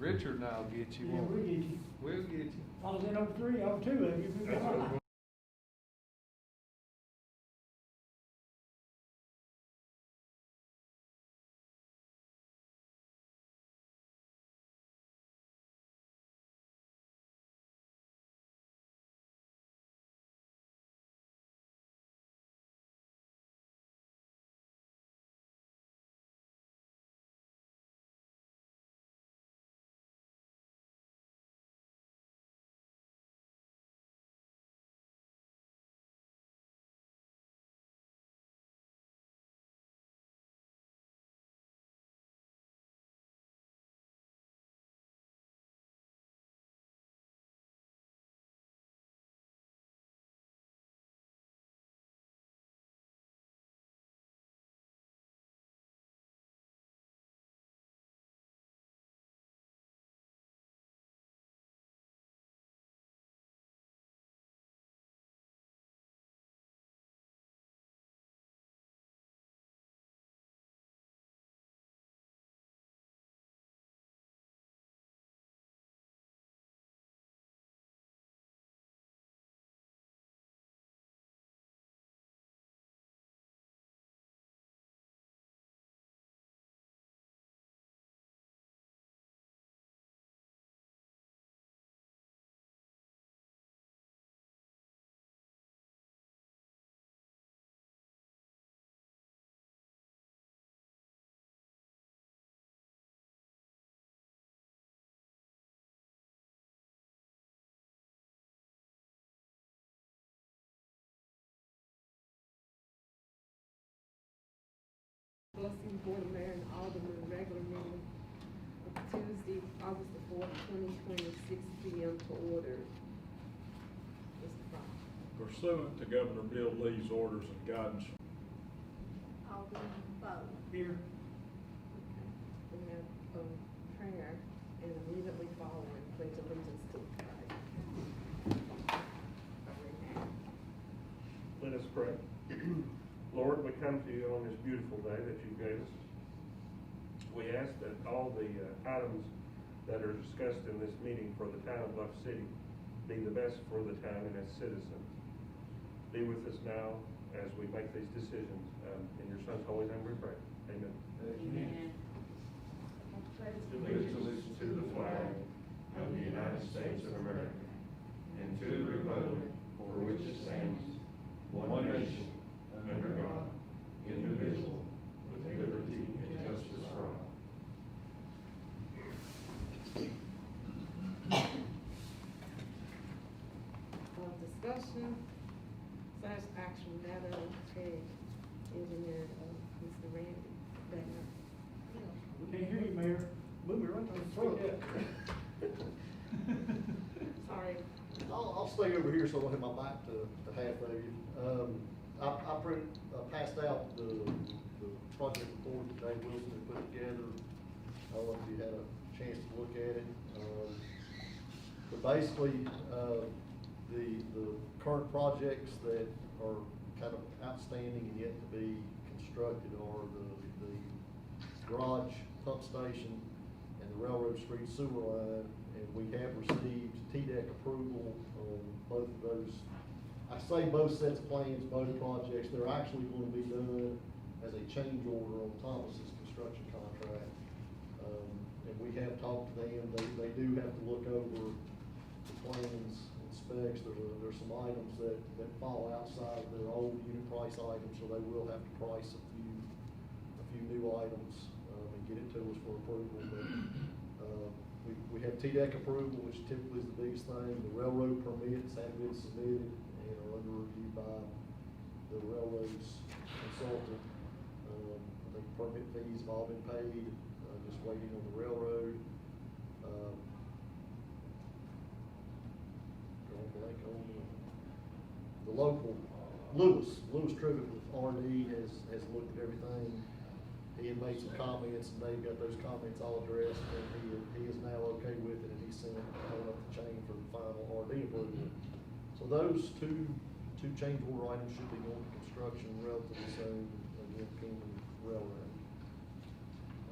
Richard and I'll get you Yeah, one. we'll get you. We'll get you. I was in 03, 02 of you. That's what I'm Blessing Board of Mayor and Alderman regular meeting of Tuesday, August the 4th, 2020, 6 p.m. to order. Mr. Fox. pursuant to Governor Bill Lee's orders and guidance. Alderman Bowden. Here. We have a prayer and immediately following pledge allegiance to the flag. Let us pray. Lord, we come to you on this beautiful day that you gave us. We ask that all the items that are discussed in this meeting for the town of Bluff City be the best for the town and its citizens. Be with us now as we make these decisions. In your son's holy name we pray. Amen. Amen. Pledge allegiance to the flag of the United States of America and to the republic for which it stands, one nation, under God, indivisible, with liberty and justice for all. Discussion / action matter of engineer Mr. Randy Beckner. We can't hear you, Mayor. Move me right to the front. Sorry. I'll stay over here so I don't have my back to half of you. I passed out the project report that Dave Wilson had put together. I don't know if you had a chance to look at it. But basically, the current projects that are kind of outstanding and yet to be constructed are the garage pump station and the Railroad Street sewer line. And we have received TDEC approval on both of those. I say both sets of plans, both projects, they're actually going to be done as a change order on Thomas's construction contract. And we have talked to them, they do have to look over the plans and specs. There's some items that fall outside of their old unit price items, so they will have to price a few new items, and get it to us for approval. But, we have TDEC approval, which typically is the biggest thing. The railroad permits have been submitted and are under review by the railroad's consultant. I think permit fees have all been paid, just waiting on the railroad. Going blank on the local, Lewis Trivett with RD has looked at everything. He had made some comments, and they've got those comments all addressed, and he is now okay with it, and he sent it on up the chain for the final RD approval. So those two change order items should be going to construction relatively soon, and then Kingman Railroad.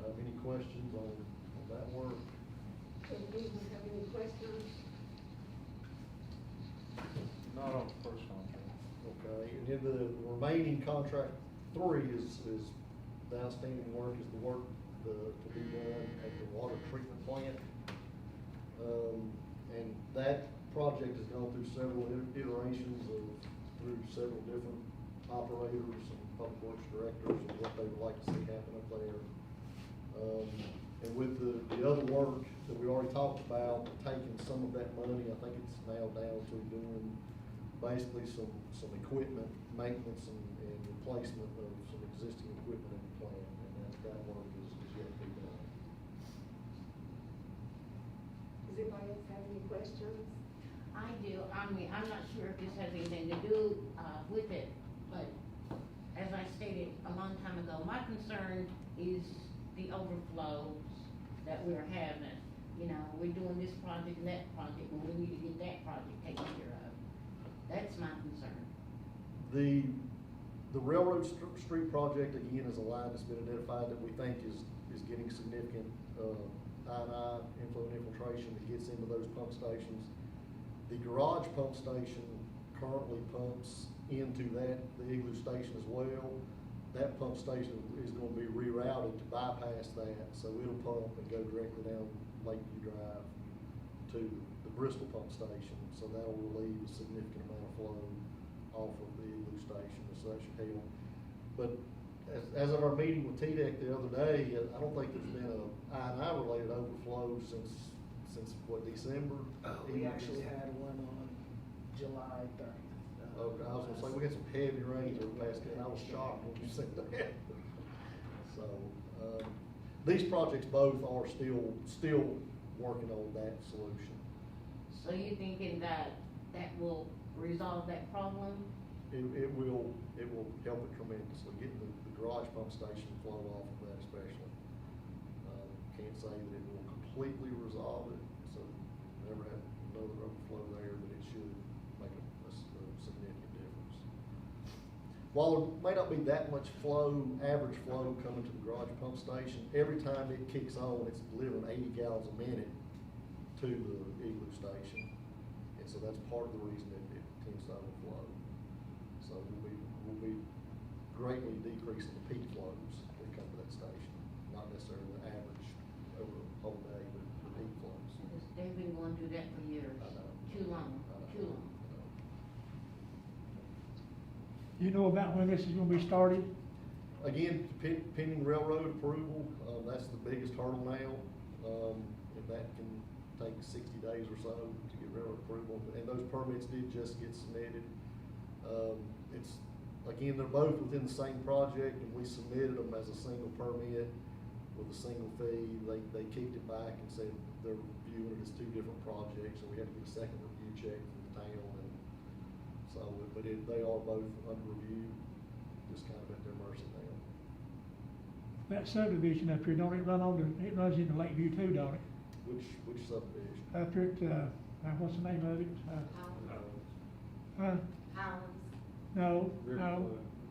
Any questions on that work? Anyone have any questions? Not on the first contract. Okay, and then the remaining contract 3 is the outstanding work, is the work to be done at the water treatment plant. And that project has gone through several iterations through several different operators and public works directors and what they would like to see happen up there. And with the other work that we already talked about, taking some of that money, I think it's now down to doing basically some equipment maintenance and replacement of some existing equipment in the plant, and that work is yet to be done. Does anybody else have any questions? I do. I mean, I'm not sure if this has anything to do, with it, but as I stated a long time ago, my concern is the overflows that we're having. You know, we're doing this project and that project, and we need to get that project taken care of. That's my concern. The Railroad Street project, again, is a line that's been identified that we think is getting significant, I&I inflow and infiltration that gets into those pump stations. The garage pump station currently pumps into the Igloo station as well. That pump station is gonna be rerouted to bypass that, so it'll pump and go directly down Lakeview Drive to the Bristol pump station, so that'll relieve a significant amount of flow off of the Igloo station, so that should help. But as of our meeting with TDEC the other day, I don't think there's been a I&I related overflow since what, December? We actually had one on July 30th. Okay, I was gonna say, we had some heavy rains over the past, and I was shocked when you said that. So, these projects both are still working on that solution. So you thinking that will resolve that problem? It will help it tremendously, getting the garage pump station flow off of that especially. Can't say that it will completely resolve it, so never have another overflow there, but it should make a significant difference. While there may not be that much average flow coming to the garage pump station, every time it kicks on, it's delivering 80 gallons a minute to the Igloo station. And so that's part of the reason it tends to overflow. So we'll be greatly decreasing the peak flows that come to that station, not necessarily the average over the whole day, but the peak flows. They've been going through that for years. I know. Too long, too long. You know about when this is gonna be started? Again, pending railroad approval, that's the biggest hurdle now. And that can take 60 days or so to get railroad approval, and those permits did just get submitted. Again, they're both within the same project, and we submitted them as a single permit with a single fee. They kicked it back and said they're viewing it as two different projects, and we had to get a second review check from the town, and so, but they are both under review, just kind of at their mercy now. That subdivision up here, don't it it runs into Lakeview too, don't it? Which subdivision? Up here at, what's the name of it? Highlands. No,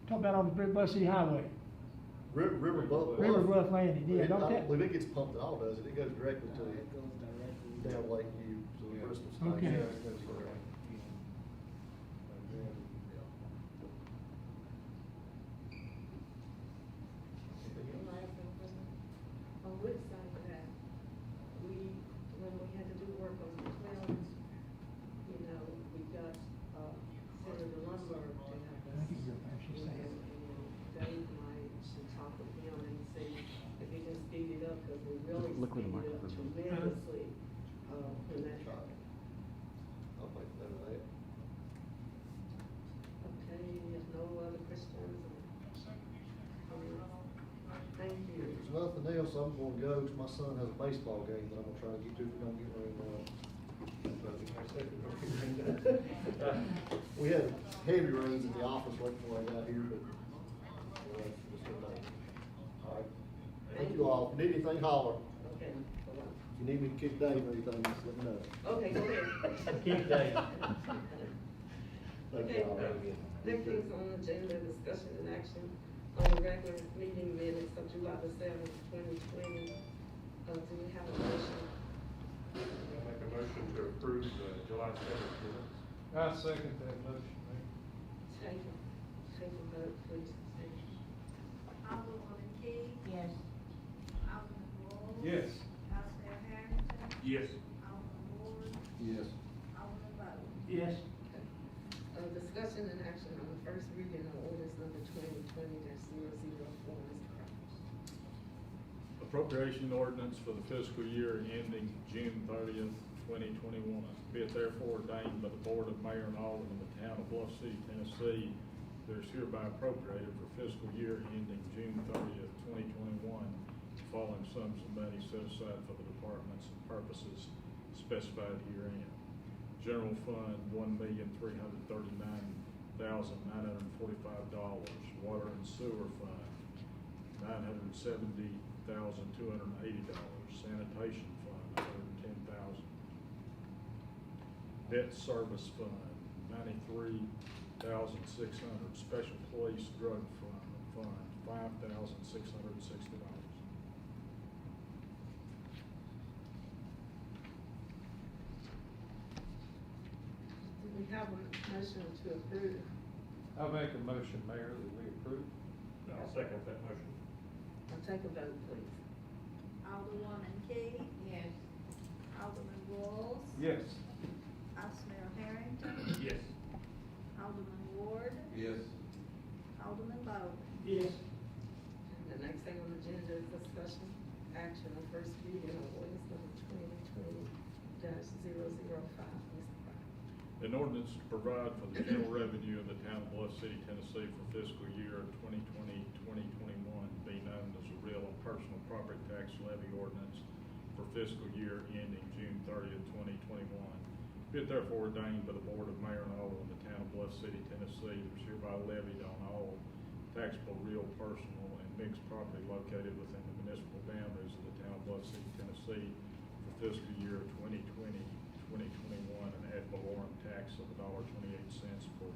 talk about on the Bussy Highway. River Bluff. River Bluff Landing, yeah, I don't don't that? believe it gets pumped at all, does it? It goes directly to It goes directly. down Lakeview to the Bristol station. Okay. Yeah, it goes direct. On which side of that, when we had to do work on the 12s, we got, Senator Lundberg to have us. I think you're right, she's saying. And Dave and I should talk with him and see if he can speed it up, because we really Look where the speeded up microphone is. tremendously, when that Try happened. it. I'll make note of that. Okay, if no other questions? Thank you. If there's nothing else, I'm gonna go, 'cause my son has a baseball game that I'm gonna try to get to if we don't get rain on. We had heavy rains in the office right before I got here, but, just a day. All right. Thank you all. If you need anything, holler. Okay. If you need me to kick Dave or anything, just let me know. Okay, go ahead. Keep Dave. Okay, next thing's on the agenda, discussion and action on the regular meeting minutes of July the 7th, 2020. Do we have a motion? July 7th minutes. I second that motion, Mayor. Take a vote, please. Alderwoman Key, Yes. Alderman Roll. Yes. Vice Mayor Harrington, Yes. Alderman Ward, Yes. Alderman Bowden. Yes. Discussion and action on the first reading of ordinance number 2020-004, Mr. Crouch. Appropriation ordinance for the fiscal year ending June 30th, 2021. Be it therefore ordained by the Board of Mayor and Aldermen of the town of Bluff City, Tennessee, there is hereby appropriated for fiscal year ending June 30th, 2021, the following sums of money set aside for the departments and purposes specified herein. General Fund, $1,339,945. Water and Sewer Fund, $970,280. Sanitation Fund, $110,000. Debt Service Fund, $93,600. Special Police Drug Fund, $5,660. Do we have a motion to approve? I'll make a motion, Mayor, that we approve. I'll second that motion. I'll take a vote, please. Alderwoman Key, Yes. Alderman Rolls. Yes. Vice Mayor Harrington, Yes. Alderman Ward, Yes. Alderman Bowden. Yes. And the next thing on the agenda is discussion, action, on first reading of ordinance number 2020-005, Mr. Crouch. An ordinance to provide for the general revenue of the town of Bluff City, Tennessee for fiscal year 2020-2021, being known as a real and personal property tax levy ordinance for fiscal year ending June 30th, 2021. Be it therefore ordained by the Board of Mayor and Aldermen of the town of Bluff City, Tennessee, that is hereby levied on all taxable real, personal, and mixed property located within the municipal boundaries of the town of Bluff City, Tennessee for fiscal year 2020-2021, an ad valorem tax of $1.28 for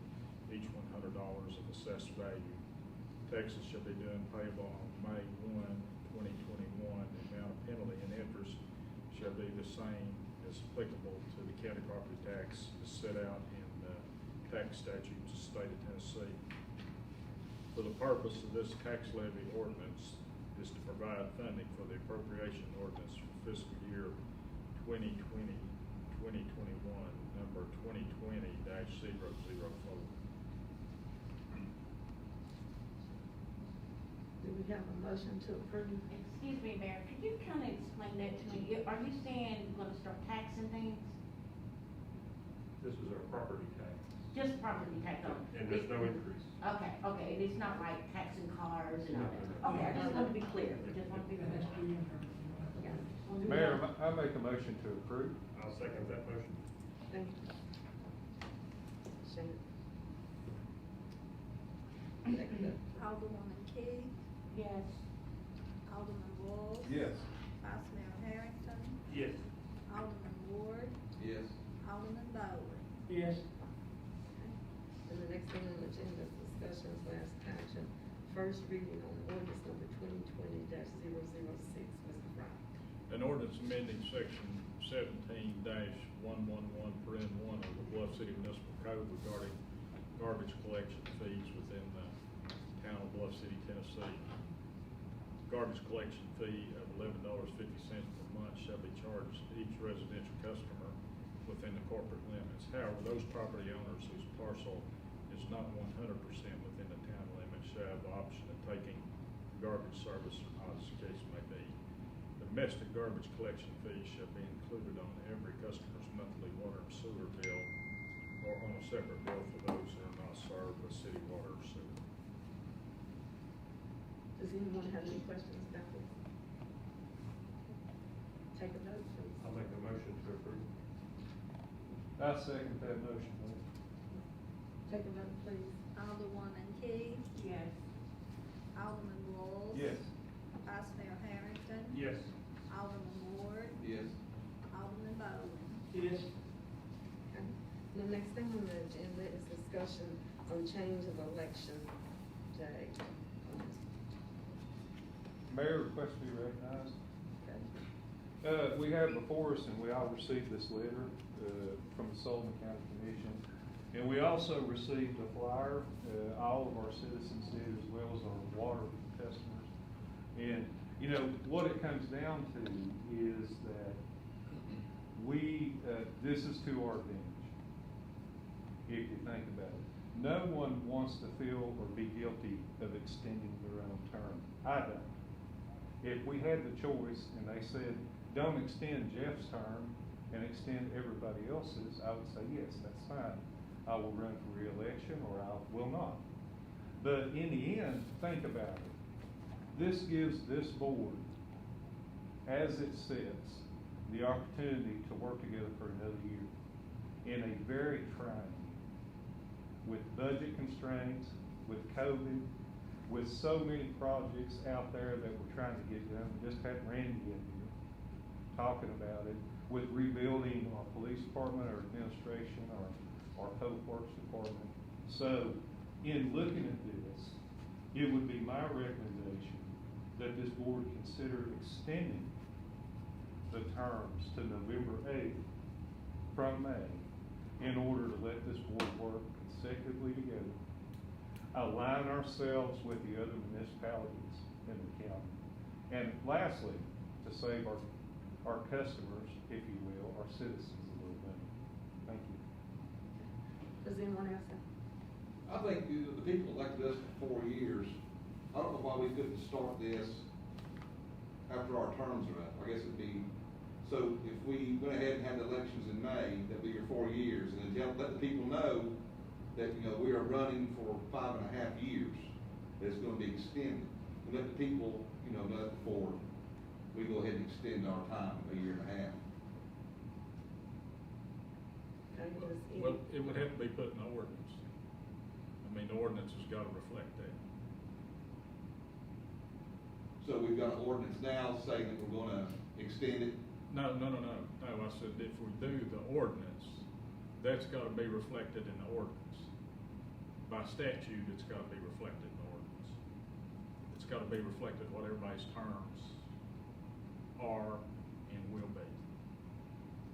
each $100 of assessed value. Taxes shall be due and payable on May 1, 2021. The amount of penalty and interest shall be the same as applicable to the county property tax as set out in the tax statutes of the state of Tennessee. For the purpose of this tax levy ordinance is to provide funding for the appropriation ordinance for fiscal year 2020-2021, number 2020-004. Do we have a motion to approve? Excuse me, Mayor, could you kind of explain that to me? Are you saying you're gonna start taxing things? This is our property tax, Just property tax on? and there's no increase. Okay, okay, it is not like taxing cars and all that? No, no, no. Okay, I just want to be clear, I just want to be clear. That's the Yeah. Mayor, I make a motion to approve. I'll second that motion. Thank you. Shannon. Take a vote. Alderwoman Key, Yes. Alderman Rolls. Yes. Vice Mayor Harrington, Yes. Alderman Ward, Yes. Alderman Bowden. Yes. And the next thing on the agenda is discussion / action, first reading on ordinance number 2020-006, Mr. Brown. An ordinance amending section 17-111(1) of the Bluff City Municipal Code regarding garbage collection fees within the town of Bluff City, Tennessee. Garbage collection fee of $11.50 per month shall be charged to each residential customer within the corporate limits. However, those property owners whose parcel is not 100% within the town limits shall have the option of taking garbage service or not, as the case may be. Domestic garbage collection fees shall be included on every customer's monthly water and sewer bill, or on a separate bill for those that are not served with city water or sewer. Does anyone have any questions about this? Take a vote, please. I'll make a motion to approve. I second that motion, Mayor. Take a vote, please. Alderwoman Key, Yes. Alderman Rolls. Yes. Vice Mayor Harrington, Yes. Alderman Ward, Yes. Alderman Bowden. Yes. Okay. The next thing on the agenda is discussion on change of election day. Mayor, request to be recognized. Okay. We have before us, and we all received this letter, from the Sullivan County Commission. And we also received a flyer, all of our citizens did, as well as our water customers. And, you know, what it comes down to is that we, this is to our advantage, if you think about it. No one wants to feel or be guilty of extending their own term. I don't. If we had the choice and they said, don't extend Jeff's term and extend everybody else's, I would say, yes, that's fine. I will run for re-election or I will not. But in the end, think about it. This gives this board, as it sits, the opportunity to work together for another year in a very trying year, with budget constraints, with COVID, with so many projects out there that we're trying to get done. We just had Randy in here talking about it, with rebuilding our police department, our administration, our public works department. So, in looking at this, it would be my recommendation that this board consider extending the terms to November 8th from May in order to let this board work consecutively together, align ourselves with the other municipalities in the county, and lastly, to save our customers, if you will, our citizens a little money. Thank you. Does anyone else have? I think the people elected us for 4 years. I don't know why we couldn't start this after our terms are up. I guess it'd be, so if we went ahead and had the elections in May, that'd be your 4 years, and then let the people know that, you know, we are running for 5.5 years, that it's gonna be extended. And let the people, you know before we go ahead and extend our time 1.5 years. Well, it would have to be put in the ordinance. I mean, the ordinance has got to reflect that. So we've got an ordinance now saying that we're gonna extend it. No, I said if we do the ordinance, that's got to be reflected in the ordinance. By statute, it's got to be reflected in the ordinance. It's got to be reflected what everybody's terms are and will be.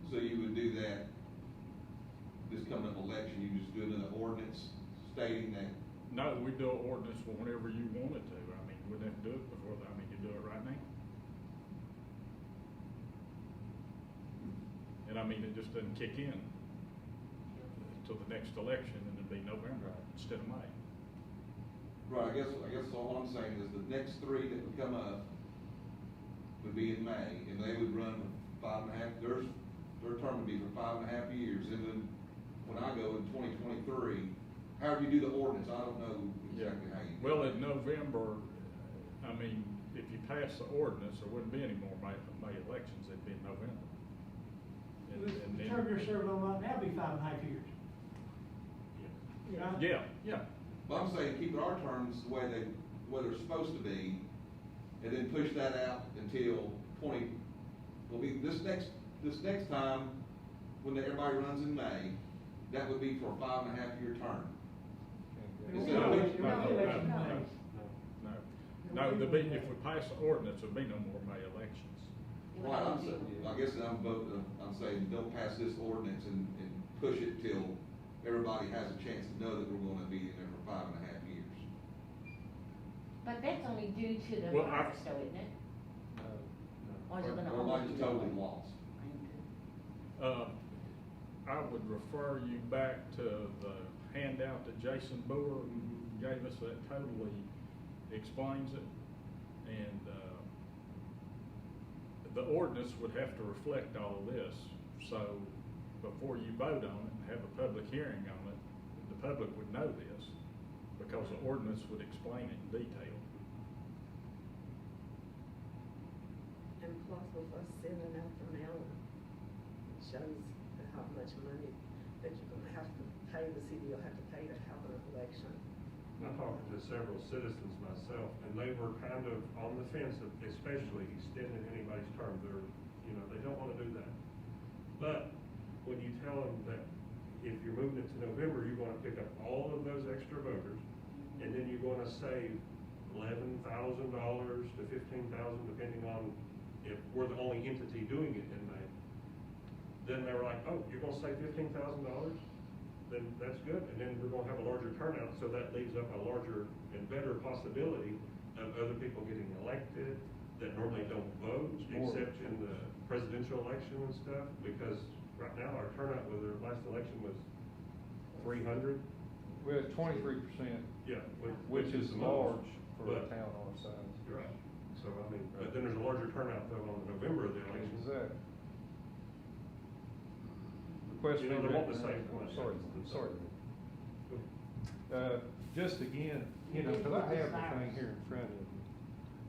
So you would do that, this coming up election, you just do another ordinance stating that? No, we do an ordinance whenever you want it to. I mean, we wouldn't have to do it before, I mean, you do it right now. And I mean, it just doesn't kick in till the next election, and it'd be November instead of May. Right, I guess all I'm saying is the next 3 that would come up would be in May, and they would run 5.5, their term would be for 5.5 years, and then when I go in 2023, however you do the ordinance, I don't know exactly how you do it. Well, in November, I mean, if you pass the ordinance, there wouldn't be any more May elections, it'd be in November. And The then- term you're serving on right now be 5.5 years. Right? Yeah. But I'm saying keep our terms the way they're supposed to be, and then push that out until this next time, when everybody runs in May, that would be for a 5.5 year term. No, if we pass the ordinance, there'll be no more May elections. Well, I guess I'm saying don't pass this ordinance and push it till everybody has a chance to know that we're gonna be in there for 5.5 years. But that's only due to the Well, virus, though, isn't it? Or is it gonna Everybody's always be totally that way? lost. I would refer you back to the handout that Jason Boer gave us that totally explains it. And, the ordinance would have to reflect all of this. So before you vote on it and have a public hearing on it, the public would know this because the ordinance would explain it in detail. And plus with us sending out the mail, it shows how much money that you're gonna have to pay, the city will have to pay to have an election. I talked to several citizens myself, and they were kind of on the fence of especially extending anybody's term. They don't want to do that. But when you tell them that if you're moving it to November, you're going to pick up all of those extra voters, and then you're going to save $11,000 to $15,000, depending on if we're the only entity doing it in May, then they're like, oh, you're gonna save $15,000? Then that's good, and then we're gonna have a larger turnout, so that leaves up a larger and better possibility of other people getting elected that normally don't vote, except in the presidential election and stuff, because right now our turnout with our last election was 300. We had 23%. Yeah. Which is large for a But- town our size. You're right. So, I mean, but then there's a larger turnout though on November of the election. Exactly. Request You know, for they want the recognition. same. Sorry. Just again, you know, because I have the thing here in front of me.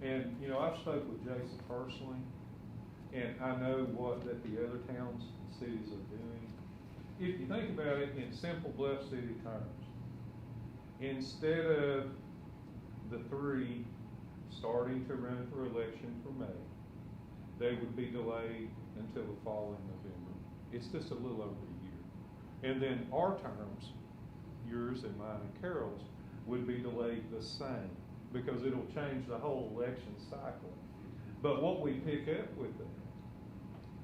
And, you know, I've spoke with Jason personally, and I know what that the other towns and cities are doing. If you think about it in simple Bluff City terms, instead of the 3 starting to run for election for May, they would be delayed until the following November. It's just a little over a year. And then our terms, yours and mine and Carol's, would be delayed the same, because it'll change the whole election cycle. But what we pick up with that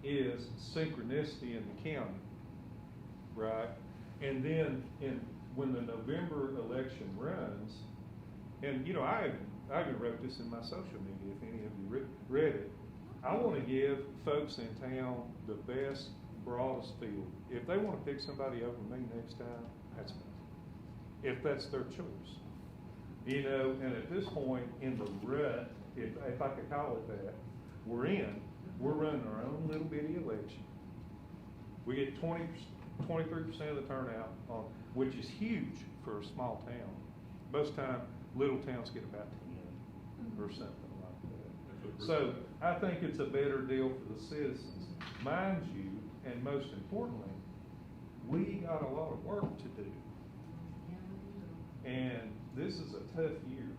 is synchronicity in the county, right? And then when the November election runs, and you know, I even wrote this in my social media, if any of you read it. I want to give folks in town the best, broadest field. If they want to pick somebody over me next time, that's fine. If that's their choice. You know, and at this point in the rut, if I could call it that, we're running our own little bitty election. We get 23% of the turnout, which is huge for a small town. Most time, little towns get about 10 or something like that. So I think it's a better deal for the citizens. Mind you, and most importantly, we got a lot of work to do. And this is a tough year.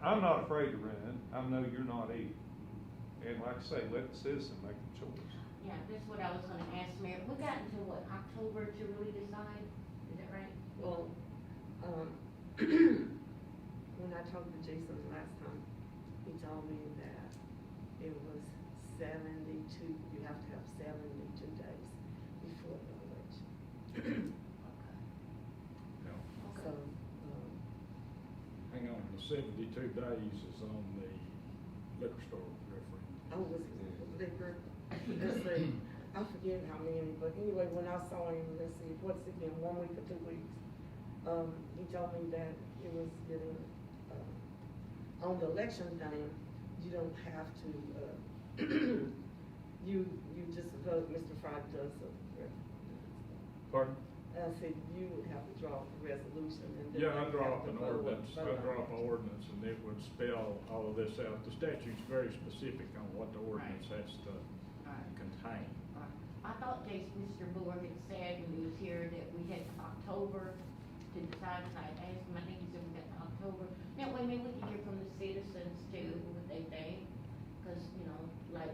I'm not afraid to run. I know you're not either. And like I say, let the citizen make the choice. Yeah, that's what I was gonna ask, Mayor. We got until what, October to really decide? Is that right? Well, when I talked to Jason last time, he told me that it was 72, you have to have 72 days before the election. So, Hang on, the 72 days is on the liquor store referendum. was liquor, let's see, I forget how many, but anyway, when I saw him, let's see, what's it been, 1 week or 2 weeks? He told me that it was getting, on the election day, you don't have to, you just vote, Mr. Fry does a. Pardon? I said you would have to draw up a resolution and then. Yeah, I they draw have up to an vote ordinance, I on it. draw up an ordinance, and it would spell all of this out. The statute's very specific on what the ordinance has to Right. contain. I thought Mr. Moore had said when he was here that we had October to decide, and I asked him, I think he said we got October. Now, wait a minute, we can hear from the citizens too, what they think, because, you know, like,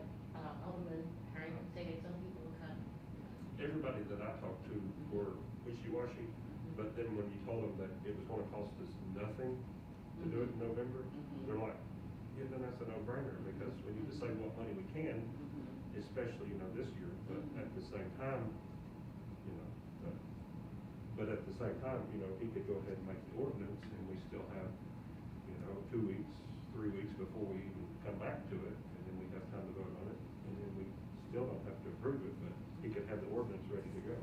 Alderman Harrington said, some people come. Everybody that I talked to were wishy-washy, but then when you told them that it was gonna cost us nothing to do it in November, they're like, yeah, then that's a no-brainer, because we need to save what money we can, especially, you know, this year, but at the same time, you know, but at the same time, you know, he could go ahead and make the ordinance, and we still have, you know, 2 weeks, 3 weeks before we even come back to it, and then we have time to vote on it, and then we still don't have to approve it, but he could have the ordinance ready to go.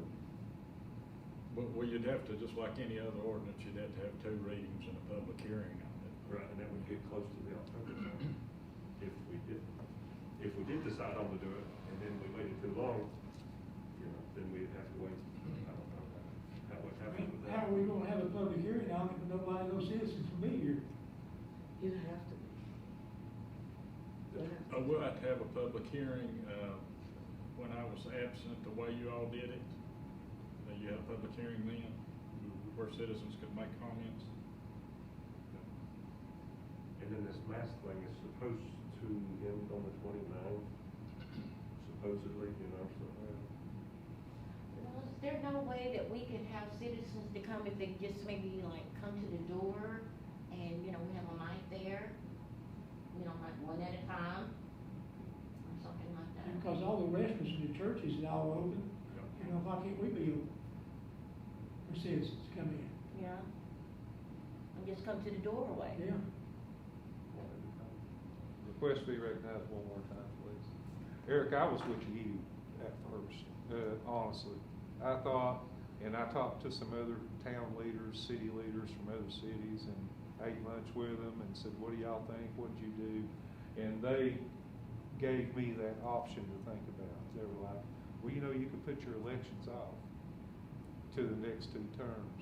But, well, you'd have to, just like any other ordinance, you'd have to have 2 readings and a public hearing on it. Right, and that would get close to the October time, if we did decide on to do it, and then we waited too long, you know, then we'd have to wait. I don't know how what happens with that. How are we gonna have a public hearing on it when nobody, no citizens can be here? You'd have to. You'll have to. We'll have to have a public hearing, when I was absent, the way you all did it. You had a public hearing then, where citizens could make comments. And then this mask thing is supposed to end on the 29th, supposedly, you know, so. Well, is there no way that we could have citizens to come if they just maybe like come to the door and, you know, we have a mic there, you know, like one at a time, Because all the restaurants and the churches is all open, you know, why can't we be open? For citizens to come in? Yeah. And just come to the doorway. Yeah. Request be recognized one more time, please. Eric, I was with you at first, honestly. I thought, and I talked to some other town leaders, city leaders from other cities, and ate lunch with them and said, what do y'all think? What'd you do? And they gave me that option to think about. They were like, well, you know, you could put your elections off to the next 2 terms.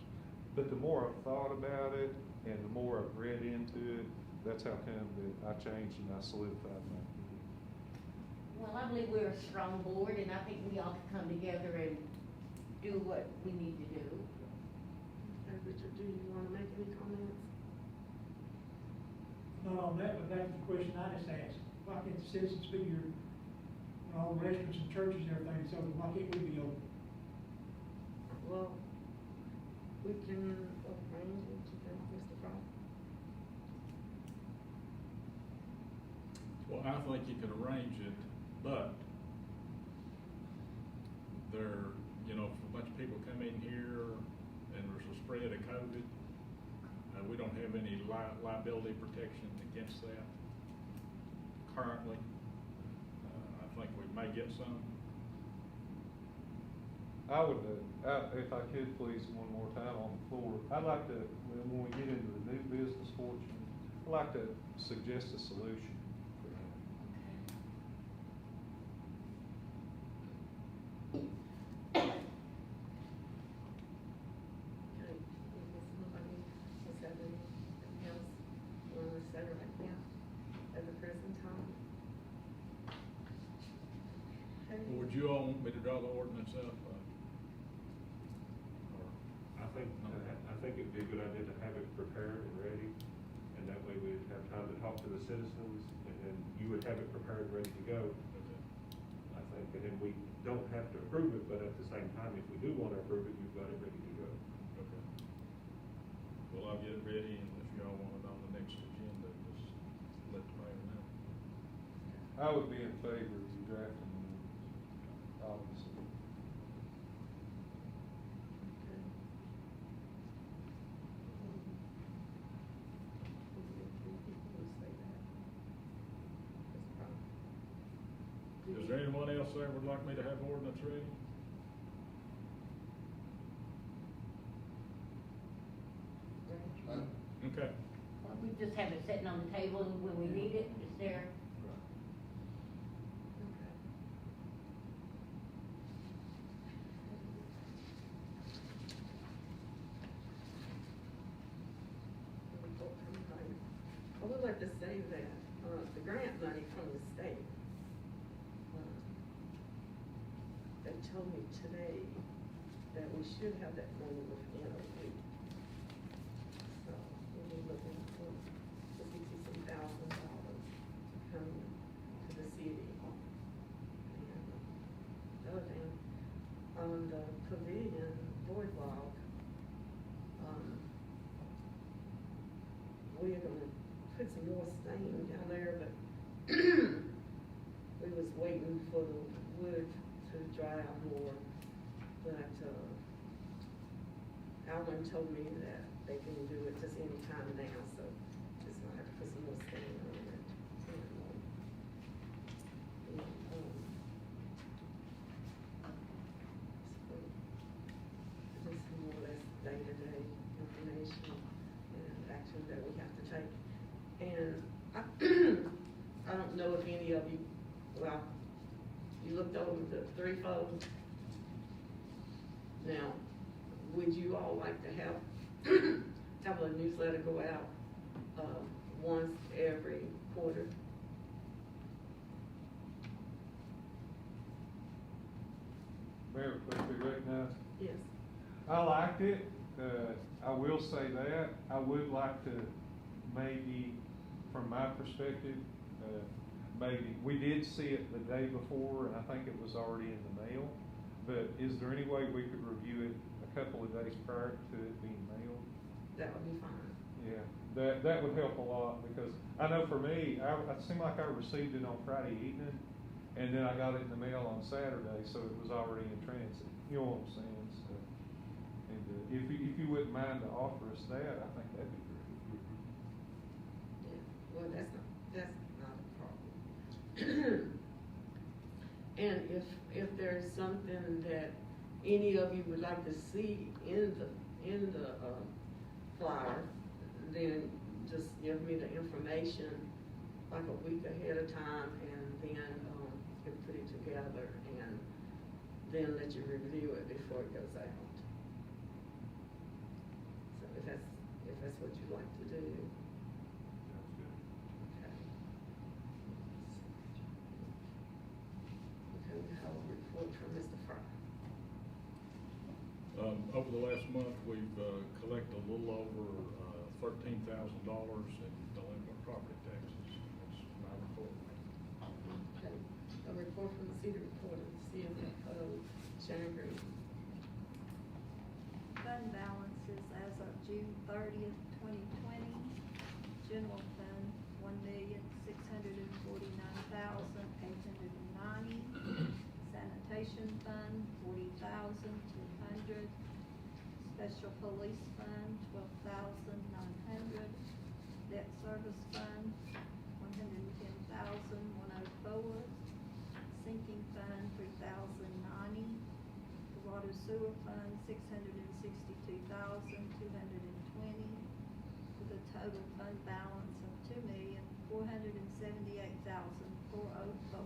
But the more I've thought about it and the more I've read into it, that's how come that I changed and I solidified my opinion. Well, I believe we're a strong board, and I think we all can come together and do what we need to do. Okay, Richard, do you wanna make any comments? Not on that, but that's the question I just asked. Why can't the citizens be here, when all the restaurants and churches and everything is open, why can't we be open? Well, we can arrange it, you think, Mr. Fry? Well, I think you can arrange it, but there, you know, if a bunch of people come in here and there's a spread of COVID, we don't have any liability protection against that currently. I think we may get some. I would, if I could please, one more time on the floor, I'd like to, when we get into the new business fortune, I'd like to suggest a solution for that. Okay, if somebody has had anything else you wanna say right now at the present time? Okay. Well, would you all want me to draw the ordinance up? I think it'd be a good idea to have it prepared and ready, and that way we'd have time to talk to the citizens, and then you would have it prepared and ready to go. I think, and then we don't have to approve it, but at the same time, if we do want to approve it, you've got it ready to go. Okay. Well, I'll get it ready, and if y'all want it on the next agenda, just let the mayor know. I would be in favor of you drafting the ordinance, obviously. Okay. Is there anyone else there would like me to have ordinance ready? Okay. Well, we just have it sitting on the table, and when we need it, it's there. Okay. I would like to say that, the grant money from the state, they told me today that we should have that money within a week. So, we'll be looking for $60-some thousand to come to the city. And the other thing, on the pavilion boardwalk, we are gonna put some more stain down there, but we was waiting for the wood to dry out more. But, Alvin told me that they can do it just any time now, so just gonna have to put some more stain on it. Just more or less day-to-day information and action that we have to take. And I don't know if any of you, well, you looked over the 3-fold. Now, would you all like to have a newsletter go out, once every quarter? Mayor, please be recognized. Yes. I liked it. I will say that. I would like to maybe, from my perspective, maybe, we did see it the day before, and I think it was already in the mail. But is there any way we could review it a couple of days prior to it being mailed? That would be fine. Yeah, that would help a lot, because I know for me, it seemed like I received it on Friday evening, And then I got it in the mail on Saturday, so it was already in transit. You know what I'm saying? So, and if you wouldn't mind to offer us that, I think that'd be great. Yeah, well, that's not a problem. And if there's something that any of you would like to see in the flyer, then just give me the information like a week ahead of time, and then can put it together and then let you review it before it goes out. So if that's what you'd like to do. Sounds good. Okay. Okay, we have a report from Mr. Fry. Over the last month, we've collected a little over $13,000 in delinquent property taxes. That's my report. Okay, a report from the city recorder, CFO, Sharon Green. Fund balances as of June 30th, 2020. General fund, $1,649,890. Sanitation fund, $40,200. Special police fund, $12,900. Debt service fund, $110,104. Sinking fund, $3,090. The water sewer fund, $662,220, with a total fund balance of $2,478,404.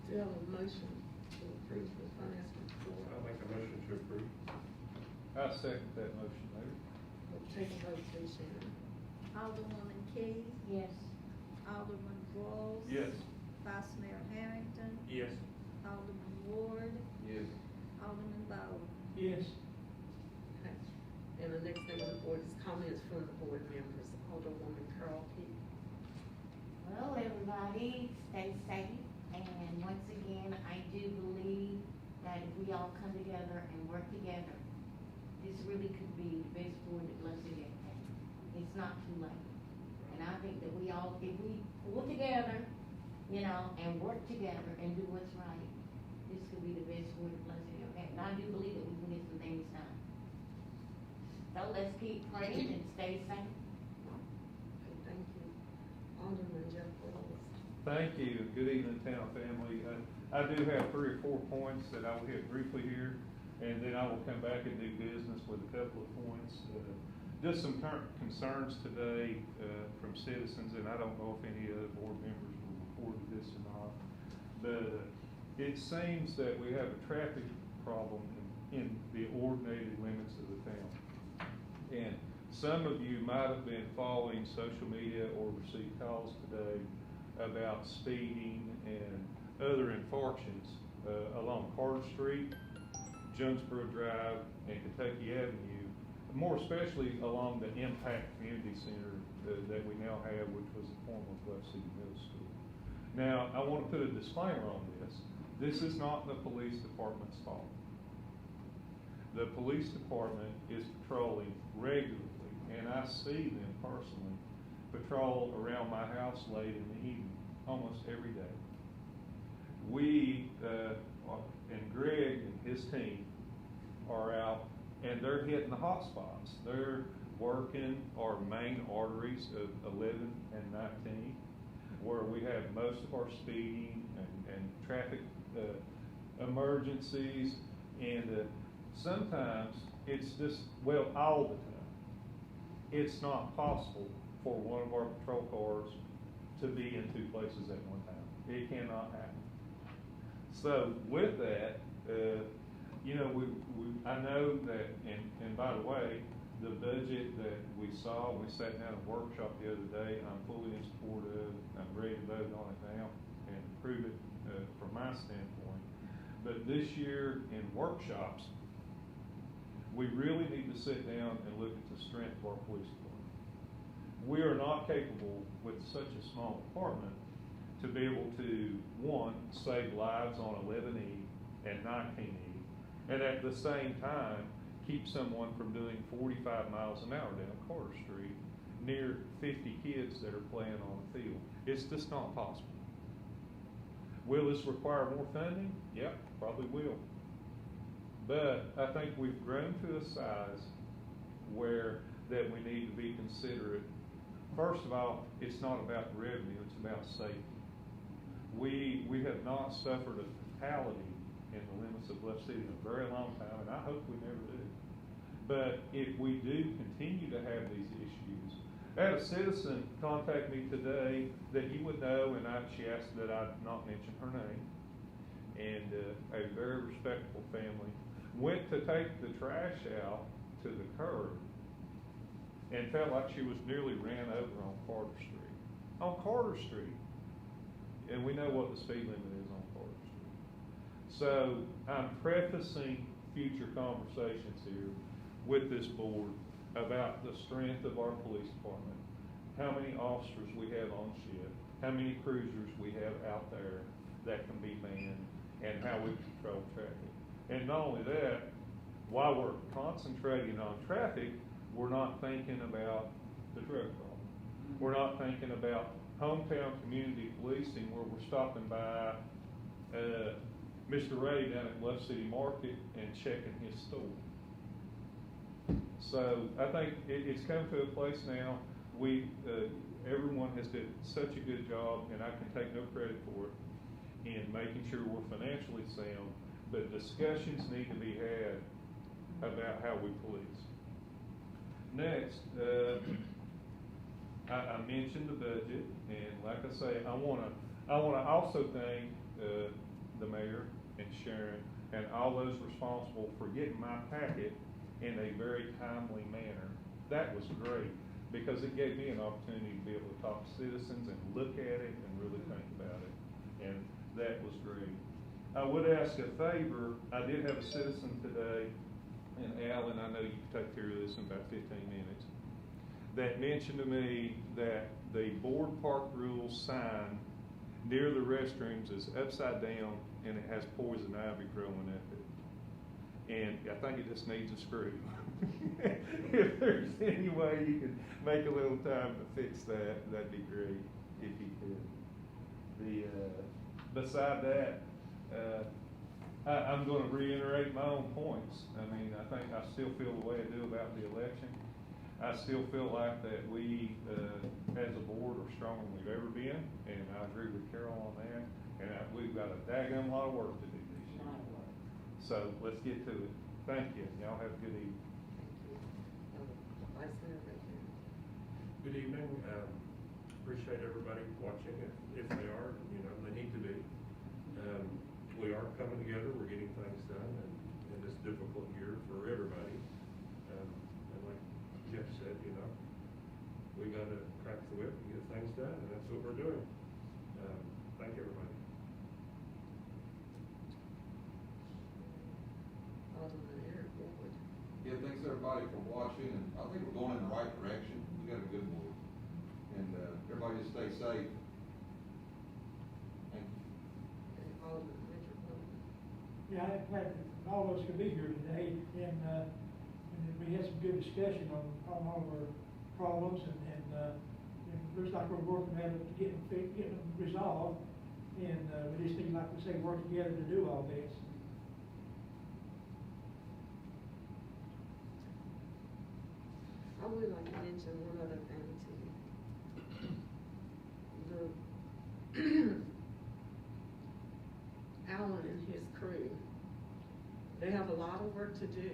Do you have a motion to approve the finance report? I'll make a motion to approve. I second that motion, Mayor. We'll take a vote, please, Sharon. Alderwoman Key, Yes. Alderman Walls. Yes. Vice Mayor Harrington, Yes. Alderman Ward, Yes. Alderman Bowen. Yes. Okay. And the next thing on the board is comments from the board members. Alderwoman Carl Key. Well, everybody, stay safe, and once again, I do believe that if we all come together and work together, this really could be the best board that Bluff City has had. It's not too late. And I think that we all, if we pull together, you know, and work together and do what's right, this could be the best board that Bluff City has had. And I do believe that we can get some things done. So let's keep praying and stay safe. Okay, thank you. Alderman Jeff Wells. Thank you. Good evening, town family. I do have 3 or 4 points that I will hit briefly here, and then I will come back and do business with a couple of points. Just some current concerns today from citizens, and I don't know if any other board members will report this or not, but it seems that we have a traffic problem in the ordinated limits of the town. And some of you might have been following social media or received calls today about speeding and other infractions along Carter Street, Jonesboro Drive, and Kentucky Avenue, more especially along the Impact Community Center that we now have, which was the former Bluff City Middle School. Now, I want to put a disclaimer on this. This is not the police department's fault. The police department is patrolling regularly, and I see them personally patrol around my house late in the evening, almost every day. We, and Greg and his team are out, and they're hitting the hot spots. They're working our main arteries of 11 and 19, where we have most of our speeding and traffic emergencies, and sometimes it's just, well, all the time, it's not possible for one of our patrol cars to be in 2 places at one time. It cannot happen. So with that, you know, I know that, and by the way, the budget that we saw, we sat down at a workshop the other day, I'm fully in support of. I'm ready to vote on it now and approve it from my standpoint. But this year in workshops, we really need to sit down and look at the strength of our police department. We are not capable with such a small department to be able to, one, save lives on 11E and 19E, and at the same time, keep someone from doing 45 miles an hour down Carter Street near 50 kids that are playing on the field. It's just not possible. Will this require more funding? Yep, probably will. But I think we've grown to a size where that we need to be considerate. First of all, it's not about revenue, it's about safety. We have not suffered a fatality in the limits of Bluff City in a very long time, and I hope we never do. But if we do continue to have these issues, I had a citizen contact me today that you would know, and she asked that I not mention her name, and a very respectable family went to take the trash out to the curb and felt like she was nearly ran over on Carter Street. On Carter Street. And we know what the speed limit is on Carter Street. So I'm prefacing future conversations here with this board about the strength of our police department, how many officers we have on shift, how many cruisers we have out there that can be manned, and how we control traffic. And not only that, while we're concentrating on traffic, we're not thinking about the drug problem. We're not thinking about hometown community policing where we're stopping by Mr. Ray down at Bluff City Market and checking his store. So I think it's come to a place now, everyone has done such a good job, and I can take no credit for it, in making sure we're financially sound, but discussions need to be had about how we police. Next, I mentioned the budget, and like I say, I wanna also thank the mayor and Sharon and all those responsible for getting my packet in a very timely manner. That was great, because it gave me an opportunity to be able to talk to citizens and look at it and really think about it, and that was great. I would ask a favor. I did have a citizen today, and Alan, I know you can take care of this in about 15 minutes, that mentioned to me that the board park rules sign near the restrooms is upside down and it has poison ivy growing up it. And I think it just needs a screw. If there's any way you could make a little time to fix that, that'd be great if you could. Beside that, I'm going to reiterate my own points. I mean, I think I still feel the way I do about the election. I still feel like that we, as a board, are stronger than we've ever been, and I agree with Carol on that. And we've got a daggone lot of work to do this year. So let's get to it. Thank you. Y'all have a good evening. Vice Mayor Baker. Good evening. Appreciate everybody watching, if they are, they need to be. We are coming together, we're getting things done in this difficult year for everybody. And like Jeff said, we gotta crack the whip and get things done, and that's what we're doing. Thank everybody. Alderman Eric Wood. Yeah, thanks everybody for watching, and I think we're going in the right direction. We got a good board. And everybody just stay safe. Thank you. And Alderman Richard Wood. Yeah, I'm glad that all of us could be here today, and we had some good discussion on all of our problems, and it looks like we're working at it, getting them resolved, and we just need, like we say, work together to do all this. I would like to mention one other thing to you. Alan and his crew, they have a lot of work to do,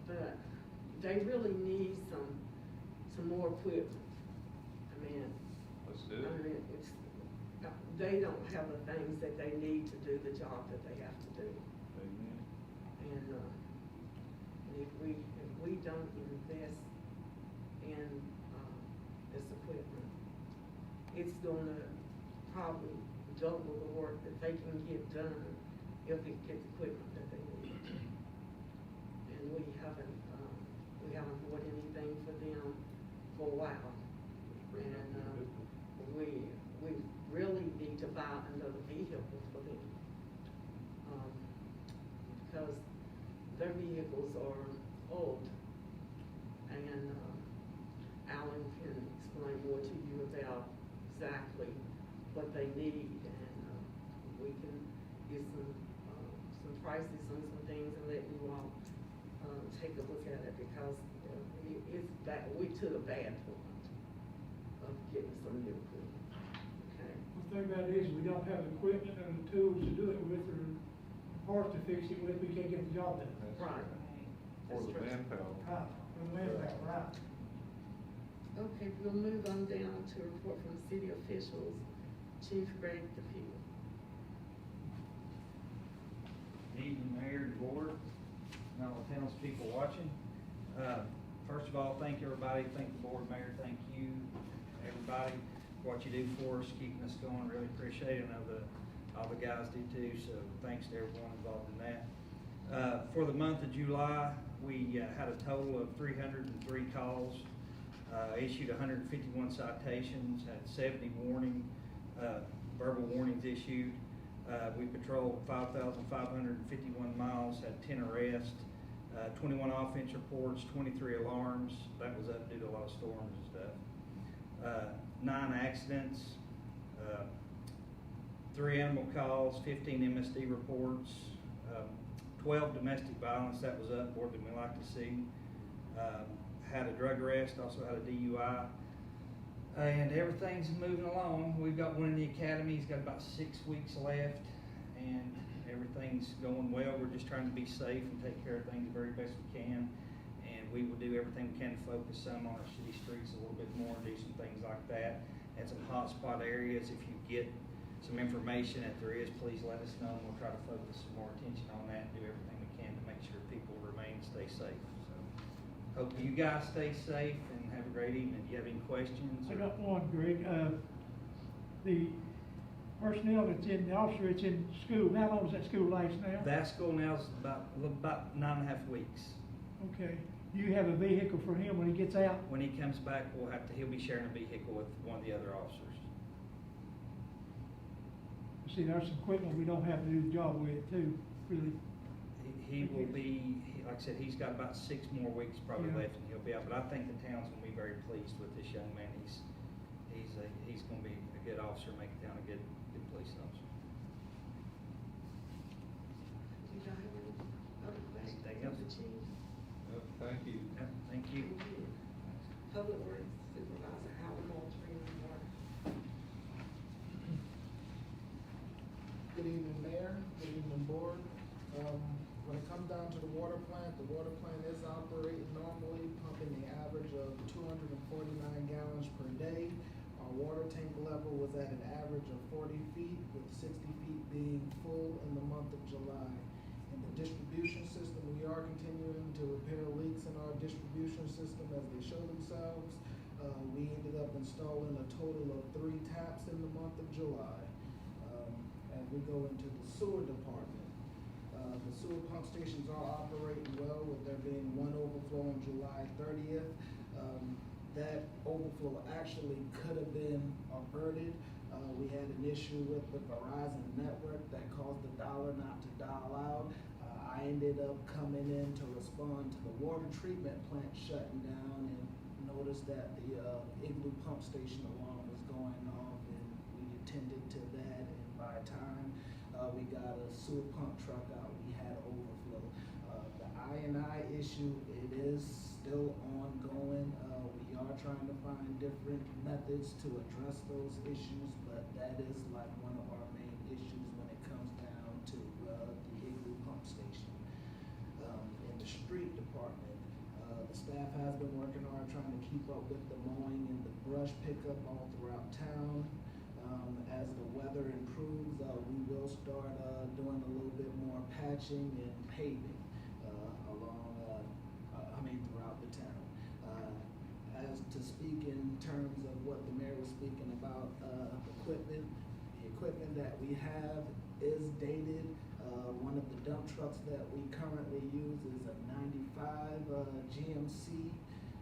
but they really need some more equipment. I mean, Let's do it. they don't have the things that they need to do the job that they have to do. Amen. And if we don't invest in this equipment, it's gonna probably double the work that they can get done if it gets equipment that they need. And we haven't bought anything for them for a while. And we really need to buy another vehicle for them. Because their vehicles are old, and Alan can explain more to you about exactly what they need, and, we can get some prices on some things and let you all, take a look at it, because, it's that, we took a bad point of getting some new equipment, okay? The thing about it is, we don't have the equipment and the tools to do it with, or parts to fix it with, we can't get the job done. That's Right. Or the manpower. Right, for the manpower, right. Okay, we'll move on down to a report from city officials. Chief Greg DePew. Evening, Mayor and Board, and all the townspeople watching. First of all, thank everybody, thank the board, Mayor, thank you, everybody, for what you do for us, keeping us going, really appreciate it. I know all the guys do too, so thanks to everyone involved in that. For the month of July, we had a total of 303 calls, issued 151 citations, had 70 verbal warnings issued. We patrolled 5,551 miles, had 10 arrests, 21 offense reports, 23 alarms. That was up due to a lot of storms and stuff. 9 accidents, 3 animal calls, 15 MSD reports, 12 domestic violence. That was up more than we like to see. Had a drug arrest, also had a DUI. And everything's moving along. We've got one in the academy. He's got about 6 weeks left, and everything's going well. We're just trying to be safe and take care of things the very best we can. And we will do everything we can to focus some on our city streets a little bit more and do some things like that. And some hot spot areas, if you get some information that there is, please let us know, and we'll try to focus some more attention on that and do everything we can to make sure people remain and stay safe. So, hope you guys stay safe and have a great evening. Do you have any questions? I got one, Greg. The personnel that's in, the officer that's in school, how long does that school last now? That school now is about 9.5 weeks. Okay. Do you have a vehicle for him when he gets out? When he comes back, he'll be sharing a vehicle with one of the other officers. See, there's some equipment we don't have to do the job with too, really. He will be, like I said, he's got about 6 more weeks probably Yeah. left, and he'll be out. But I think the town's gonna be very pleased with this young man. He's gonna be a good officer, make the town a good police officer. Do you have any other questions? Anything else? of the chief? Thank you. Yeah, thank you. Public Works Supervisor Alan Moultrie. Good evening, Mayor. Good evening, Board. When it comes down to the water plant is operating normally, pumping the average of 249 gallons per day. Our water tank level was at an average of 40 feet, with 60 feet being full in the month of July. In the distribution system, we are continuing to repair leaks in our distribution system as they show themselves. We ended up installing a total of 3 taps in the month of July. As we go into the sewer department, the sewer pump stations are operating well, with there being 1 overflow on July 30th. That overflow actually could have been averted. We had an issue with the Verizon network that caused the dollar not to dial out. I ended up coming in to respond to the water treatment plant shutting down, and noticed that the Igloo pump station alarm was going off, and we attended to that, and by the time we got a sewer pump truck out, we had overflow. The I&I issue, it is still ongoing. We are trying to find different methods to address those issues, but that is like one of our main issues when it comes down to the Igloo pump station. In the street department, the staff has been working hard trying to keep up with the mowing and the brush pickup all throughout town. As the weather improves, we will start doing a little bit more patching and paving throughout the town. As to speak in terms of what the mayor was speaking about, equipment, the equipment that we have is dated. One of the dump trucks that we currently use is a 95 GMC,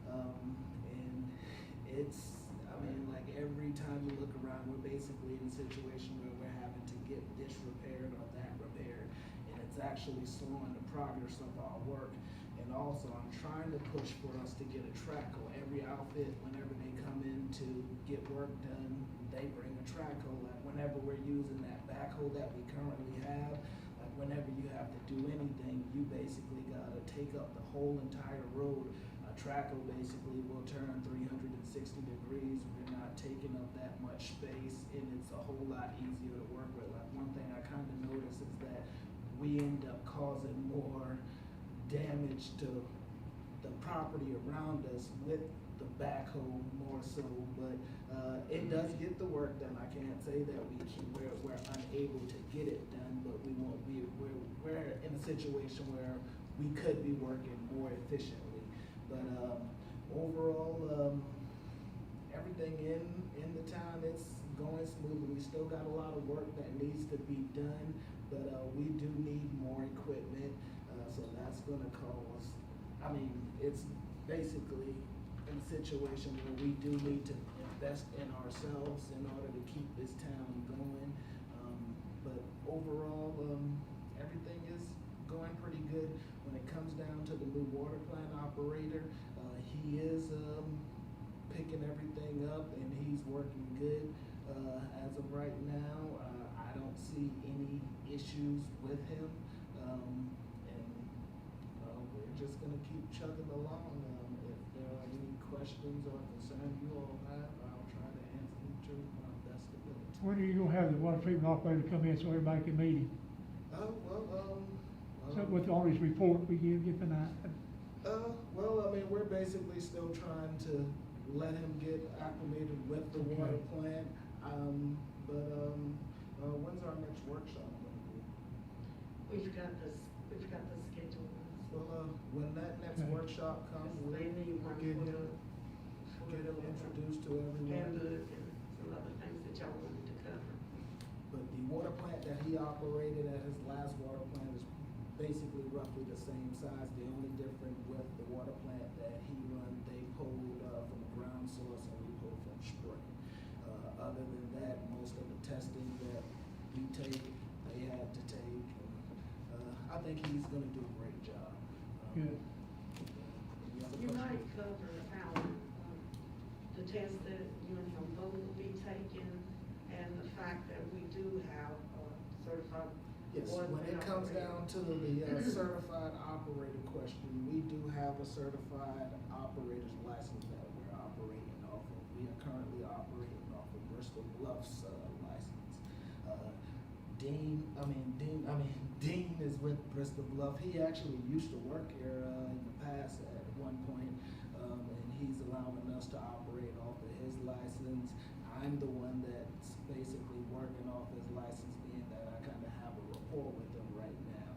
and it's, like every time you look around, we're basically in a situation where we're having to get this repaired or that repaired, and it's actually slowing the progress of our work. And And also, I'm trying to push for us to get a track hole. Every outfit, whenever they come in to get work done, they bring a track hole. Like whenever we're using that backhoe that we currently have, like whenever you have to do anything, you basically gotta take up the whole entire road. A track hole basically will turn 360 degrees. We're not taking up that much space, and it's a whole lot easier to work with. Like one thing I kind of notice is that we end up causing more damage to the property around us with the backhoe more so, but it does get the work done. I can't say that we're unable to get it done, but we're in a situation where we could be working more efficiently. But overall, everything in the town is going smoothly. We still got a lot of work that needs to be done, but we do need more equipment. So that's gonna cause, I mean, it's basically in a situation where we do need to invest in ourselves in order to keep this town going. But overall, everything is going pretty good. When it comes down to the new water plant operator, he is picking everything up and he's working good. As of right now, I don't see any issues with him. We're just gonna keep chugging along. If there are any questions or concerns you all have, I'll try to answer them to my best ability. When are you gonna have the water treatment operator come in so everybody can meet him? So with all these reports we get tonight? Well, I mean, we're basically still trying to let him get acclimated with the water plant. When's our next workshop gonna be? We've got the schedule. Well, when that next workshop comes, we'll They need one get for him introduced to everyone. handbook and some other things that y'all wanted to cover. But the water plant that he operated at his last water plant is basically roughly the same size. The only difference with the water plant that he run, they pulled from a ground source and we pulled from spring. Other than that, most of the testing that we take, they had to take. I think he's gonna do a great job. Good. Any other You questions? might cover the test that you and him both will be taking, and the fact that we do have certified. Yes, when it comes down to the certified operator question, we do have a certified operator's license that we're operating off of. We are currently operating off of Bristol BLUFF's license. Dean is with Bristol BLUFF. He actually used to work here in the past at one point, and he's allowing us to operate off of his license. I'm the one that's basically working off his license, being that I kind of have a rapport with him right now.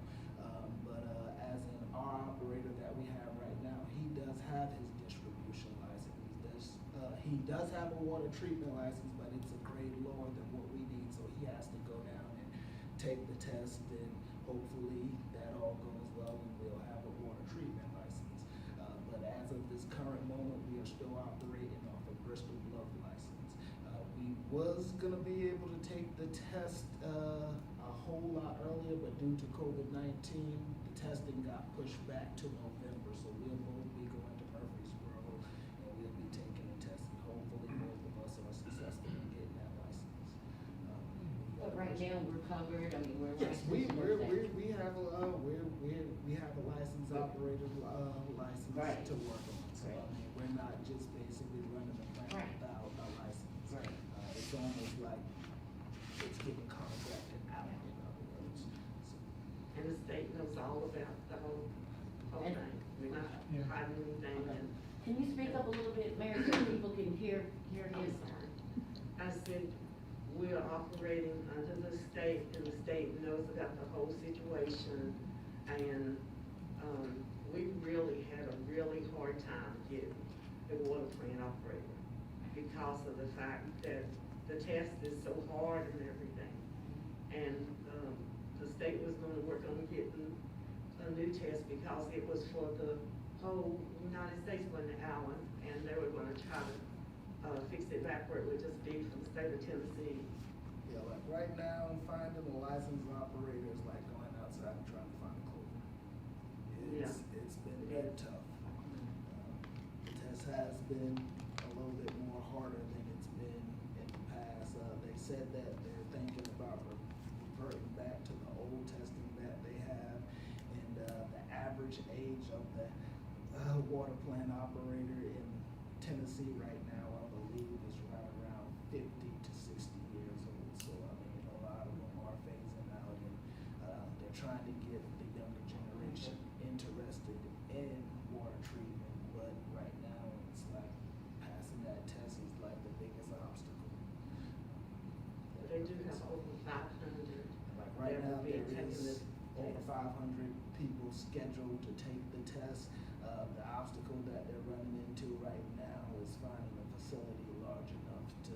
As in our operator that we have right now, he does have his distribution license. He does have a water treatment license, but it's a grade lower than what we need, so he has to go down and take the test, and hopefully that all goes well and we'll have a water treatment license. But as of this current moment, we are still operating off of Bristol BLUFF license. We was gonna be able to take the test a whole lot earlier, but due to COVID-19, the testing got pushed back to November, so we'll both be going to Murfreesboro and we'll be taking the test, and hopefully both of us are successful in getting that license. But right now, we're covered, I mean, we're Yes, licensed. we and everything. we have a licensed operator license Right. to work on. So I mean, we're not just basically running the plant Right. without a license. Right. It's almost like it's getting contracted out, in other words. So, And the state knows all about the whole And- thing. We're not Yeah. hiding anything, and Can you speak up a little bit, Mayor, so people can hear I'm his? sorry. I said, we are operating under the state, and the state knows about the whole situation. And, we really had a really hard time getting a water plant operator because of the fact that the test is so hard and everything. And, the state was gonna work on getting a new test because it was for the whole United States, wasn't it, Alan? And they were gonna try to fix it back where it would just be from the state of Tennessee. yeah, like right now, finding a licensed operator is like going outside and trying to find a clover. it's been very tough. The test has been a little bit more harder than it's been in the past. They said that they're thinking about reverting back to the old testing that they have, and the average age of the water plant operator in Tennessee right now, I believe, is right around 50 to 60 years old. So I mean, a lot of them are phasing out, and they're trying to get the younger generation interested in water treatment. But right now, it's like passing that test is like the biggest obstacle. They do have over 500. Like right that now, will be there taking is the over test. 500 people scheduled to take the test. The obstacle that they're running into right now is finding a facility large enough to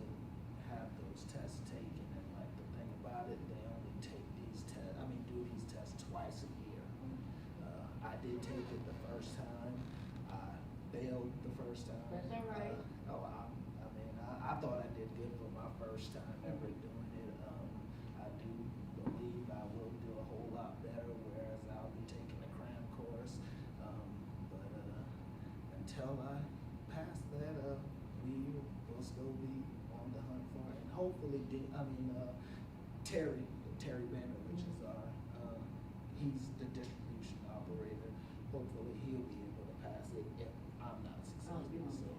have those tests taken. And like the thing about it, they only take these tests, do these tests twice a year. I did take it the first time. I failed the first time. That's all right. I thought I did good for my first time ever doing it. I do believe I will do a whole lot better, whereas I'll be taking a cram course. But until I pass that, we will still be on the hunt for it. And hopefully, Terry Banner, which is our, he's the distribution operator. Hopefully, he'll be able to pass it if I'm not successful. So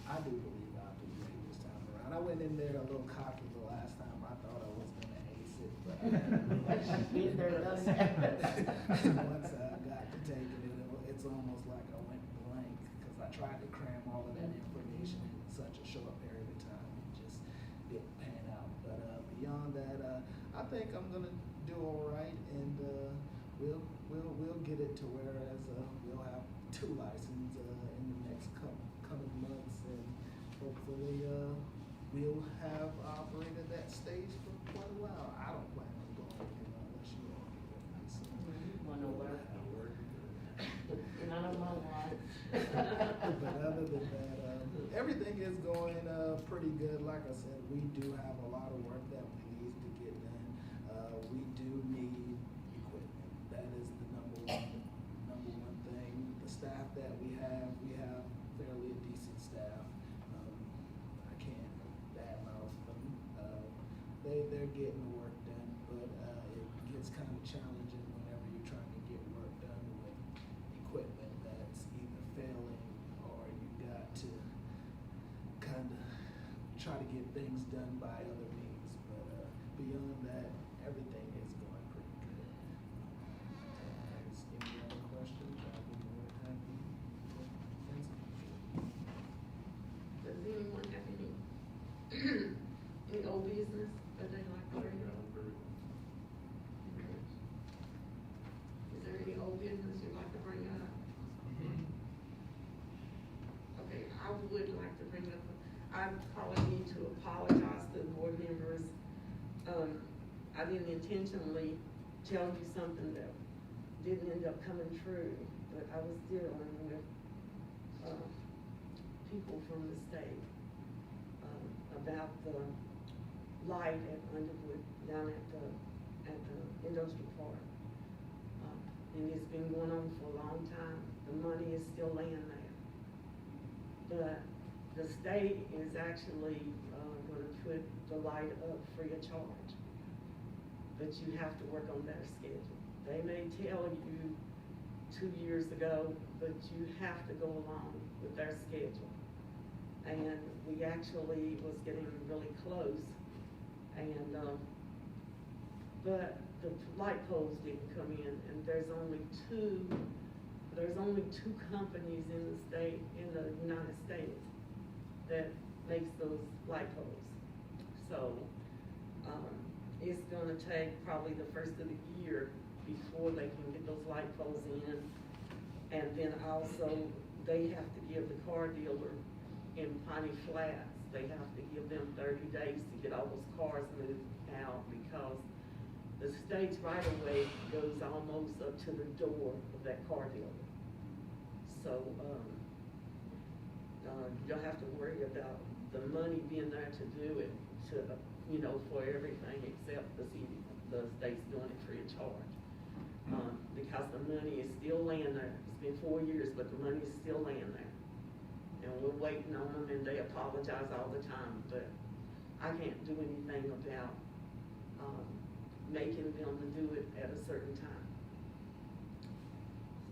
I do believe I'll do great this time around. I went in there a little cocky the last time. I thought I was going to ace it, but Been there, done that. once I got to taking it, it's almost like I went blank because I tried to cram all of that information in such a short period of time. It just didn't pan out. But beyond that, I think I'm gonna do all right, and we'll get it to whereas we'll have 2 licenses in the next coming months, and hopefully we'll have operated that stage for quite a while. I don't plan on going anywhere unless you all get with me. So Wanna work? And I don't know why. but other than that, everything is going pretty good. Like I said, we do have a lot of work that we need to get done. We do need equipment. That is the number one thing. The staff that we have fairly a decent staff. I can't badmouth them. They're getting the work done, but it gets kind of challenging whenever you're trying to get work done with equipment that's either failing or you got to kind of try to get things done by other means. But beyond that, everything is going pretty good. Any other questions? I'll be more than happy to answer. Does anyone have any, any old business that they like to bring up? Is there any old business you'd like to bring up? Okay, I would like to bring up, I probably need to apologize to the board members. I didn't intentionally tell you something that didn't end up coming true, but I was dealing with, people from the state, about the light at Underwood, down at the industrial park. And it's been going on for a long time. The money is still laying there. But the state is actually, gonna put the light up free of charge. But you have to work on their schedule. They may tell you 2 years ago, but you have to go along with their schedule. And we actually was getting really close, and, but the light poles didn't come in, and there's only two companies in the state, in the United States, that makes those light poles. So, it's gonna take probably the first of the year before they can get those light poles in. And then also, they have to give the car dealer in Piney Flats, they have to give them 30 days to get all those cars moved out, because the state's right-of-way goes almost up to the door of that car dealer. So, you don't have to worry about the money being there to do it, for everything except the state's doing it free of charge. because the money is still laying there. It's been 4 years, but the money is still laying there. And we're waiting on them, and they apologize all the time, but I can't do anything about, making them to do it at a certain time.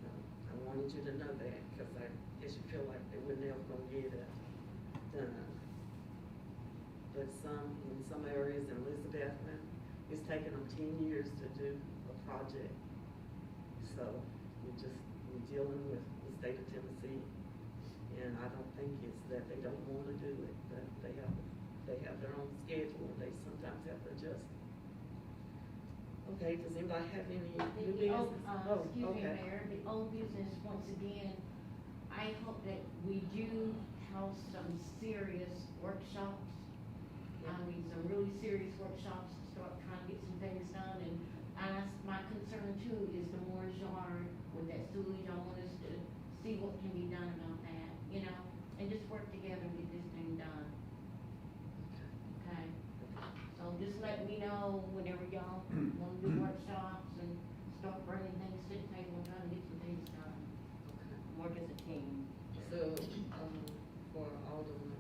So, I wanted you to know that, because I guess you feel like they were never gonna get it done. But in some areas in Elizabeth, it's taken them 10 years to do a project. So, we're dealing with the state of Tennessee, and I don't think it's that they don't wanna do it, but they have their own schedule, and they sometimes have to adjust. Okay, does anybody have any new business? Excuse me, Okay. Mayor, the old business, once again, I hope that we do have some serious workshops. I mean, some really serious workshops to start trying to get some things done, and my concern too is the Moore's Yard with that sewage. I want us to see what can be done about that, you know, and just work together and get this thing done. Okay? So just let me know whenever y'all wanna do workshops and start bringing things to the table and trying to get some things done. Okay. Work as a team. So, for Alderman,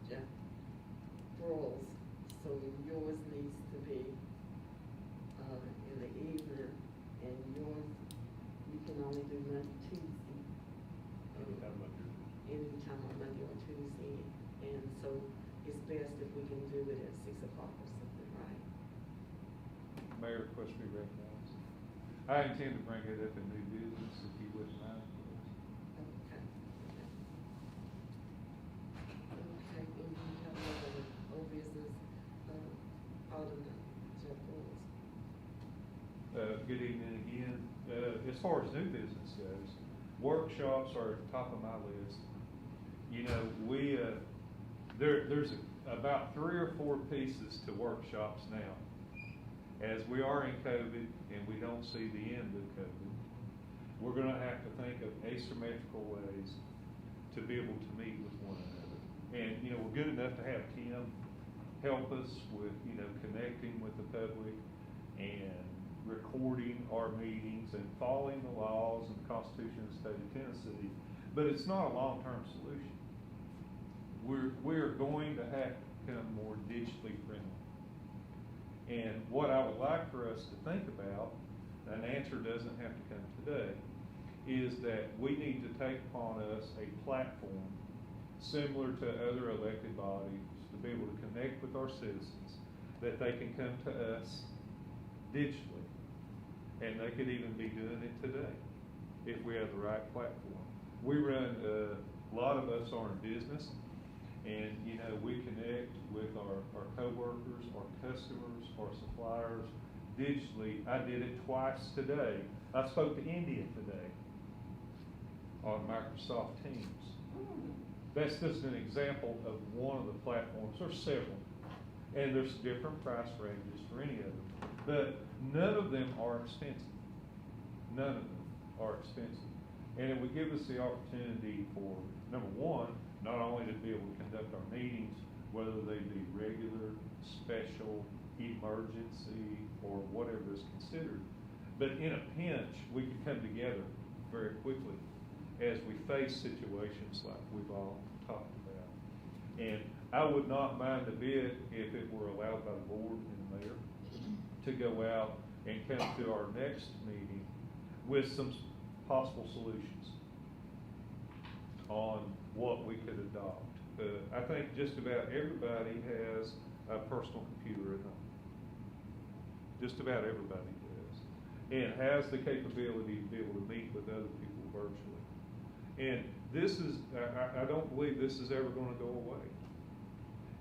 Jeff Broyles, so yours needs to be, in the evening, and yours, you can only do Monday, Tuesday. Anytime I do. Anytime on Monday or Tuesday, and so it's best if we can do it at 6 o'clock or something, right? Mayor, request be recognized. I intend to bring it up in new business, if you wouldn't mind, please. Okay. Okay, and we have another old business, Alderman Jeff Broyles. Good evening again. As far as new business goes, workshops are at the top of my list. You know, there's about 3 or 4 pieces to workshops now. As we are in COVID and we don't see the end of COVID, we're gonna have to think of asymmetrical ways to be able to meet with one another. And, you know, we're good enough to have Tim help us with, you know, connecting with the public and recording our meetings and following the laws and the Constitution of the state of Tennessee, but it's not a long-term solution. We're going to have to become more digitally friendly. And what I would like for us to think about, an answer doesn't have to come today, is that we need to take upon us a platform similar to other elected bodies to be able to connect with our citizens, that they can come to us digitally. And they could even be doing it today if we have the right platform. We run, a lot of us are in business, and you know, we connect with our coworkers, our customers, our suppliers digitally. I did it twice today. I spoke to India today on Microsoft Teams. That's just an example of one of the platforms. There's several, and there's different price ranges for any of them. But none of them are expensive. None of them are expensive. And it would give us the opportunity for, number one, not only to be able to conduct our meetings, whether they be regular, special, emergency, or whatever is considered, but in a pinch, we could come together very quickly as we face situations like we've all talked about. And I would not mind a bit if it were allowed by the board and the mayor to go out and come to our next meeting with some possible solutions on what we could adopt. I think just about everybody has a personal computer at home. Just about everybody does. And has the capability to be able to meet with other people virtually. And this is, I don't believe this is ever going to go away.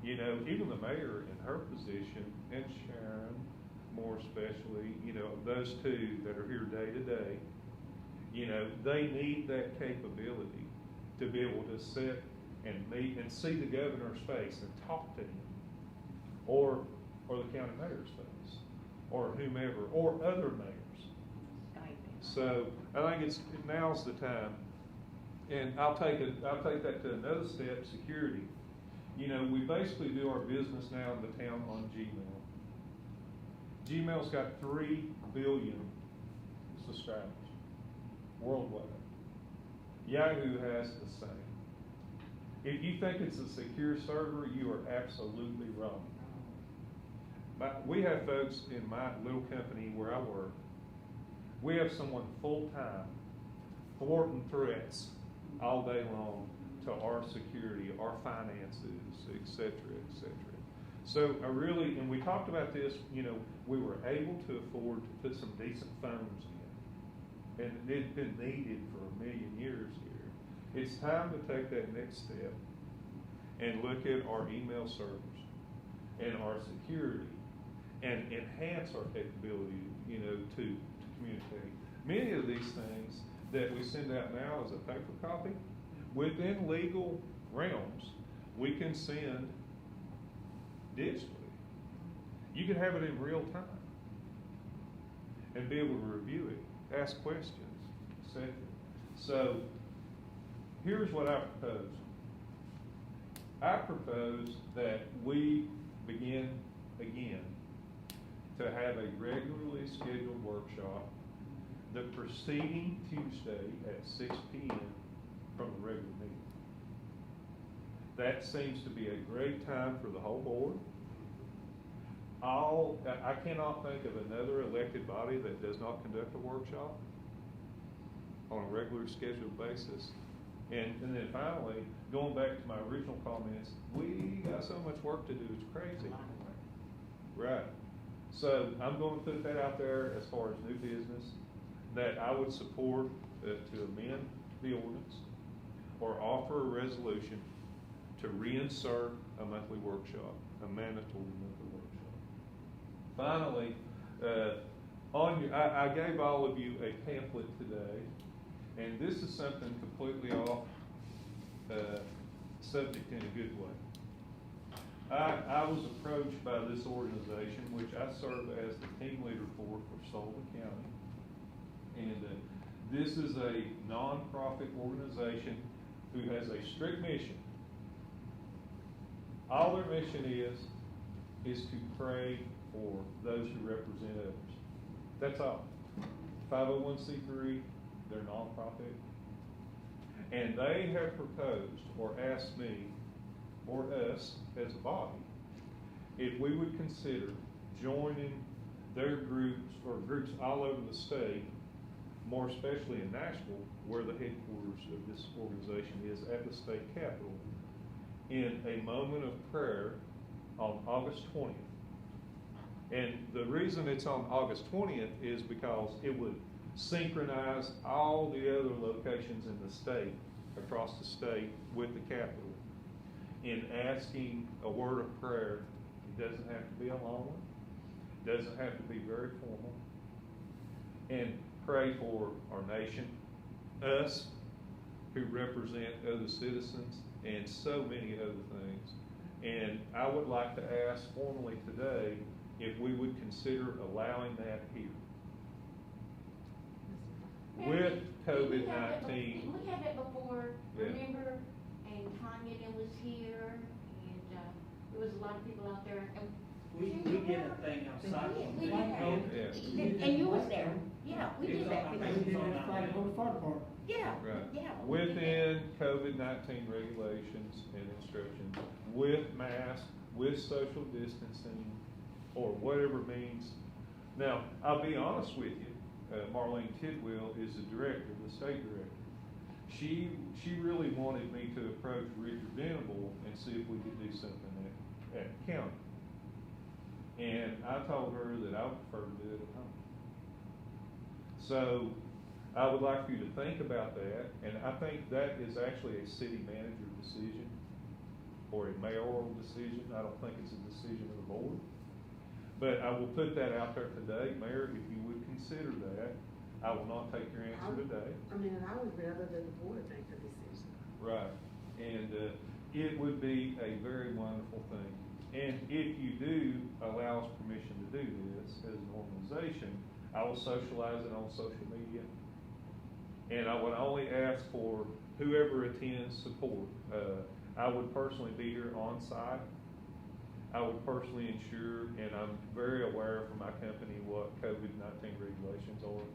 You know, even the mayor in her position, and Sharon more especially, you know, those two that are here day to day, you know, they need that capability to be able to sit and meet and see the governor's face and talk to him, or the county mayor's face, or whomever, or other mayors. So I think now's the time, and I'll take that to another step. Security. You know, we basically do our business now in the town on Gmail. Gmail's got 3 billion subscribers worldwide. Yahoo has the same. If you think it's a secure server, you are absolutely wrong. But we have folks in my little company where I work, we have someone full-time thwarting threats all day long to our security, our finances, et cetera, et cetera. So I really, and we talked about this, you know, we were able to afford to put some decent phones in. And it's been needed for a million years here. It's time to take that next step and look at our email servers and our security and enhance our capability, you know, to communicate. Many of these things that we send out now as a paper copy, within legal realms, we can send digitally. You can have it in real time and be able to review it, ask questions, etc. So here's what I propose. I propose that we begin again to have a regularly scheduled workshop the preceding Tuesday at 6 p.m. from the regular meeting. That seems to be a great time for the whole board. I cannot think of another elected body that does not conduct a workshop on a regular scheduled basis. And then finally, going back to my original comments, we got so much work to do, it's crazy. Right. So I'm going to put that out there as far as new business, that I would support to amend the ordinance or offer a resolution to reinsert a monthly workshop, a mandatory monthly workshop. Finally, I gave all of you a pamphlet today, and this is something completely off subject in a good way. I was approached by this organization, which I serve as the team leader for Sullivan County. And this is a nonprofit organization who has a strict mission. All their mission is to pray for those who represent others. That's all. 501c3, they're nonprofit. And they have proposed or asked me or us as a body if we would consider joining their groups or groups all over the state, more especially in Nashville, where the headquarters of this organization is at the state capitol, in a moment of prayer on August 20th. And the reason it's on August 20th is because it would synchronize all the other locations in the state, across the state, with the capitol in asking a word of prayer. It doesn't have to be a long one. It doesn't have to be very formal. And pray for our nation, us who represent other citizens, and so many other things. And I would like to ask formally today if we would consider allowing that here. With COVID-19. We had it before, Yeah. remember? And Tanya was here, and there was a lot of people out there. And We did a thing outside. We did that. Yeah. And you was there. Yeah, we did that. We did that flag on the fire department. Yeah, Right. yeah. we did that. Within COVID-19 regulations and instructions, with masks, with social distancing, or whatever means. Now, I'll be honest with you, Marlene Tidwell is the director, the state director. She really wanted me to approach Richard Venable and see if we could do something at county. And I told her that I would prefer to do it at home. So I would like for you to think about that, and I think that is actually a city manager decision or a mayoral decision. I don't think it's a decision of the board. But I will put that out there today, Mayor, if you would consider that. I will not take your answer today. I mean, I would rather than the board make the decision. Right. And it would be a very wonderful thing. And if you do allow us permission to do this as an organization, I will socialize it on social media. And I would only ask for whoever attends support. I would personally be here on site. I would personally ensure, and I'm very aware from my company what COVID-19 regulations are,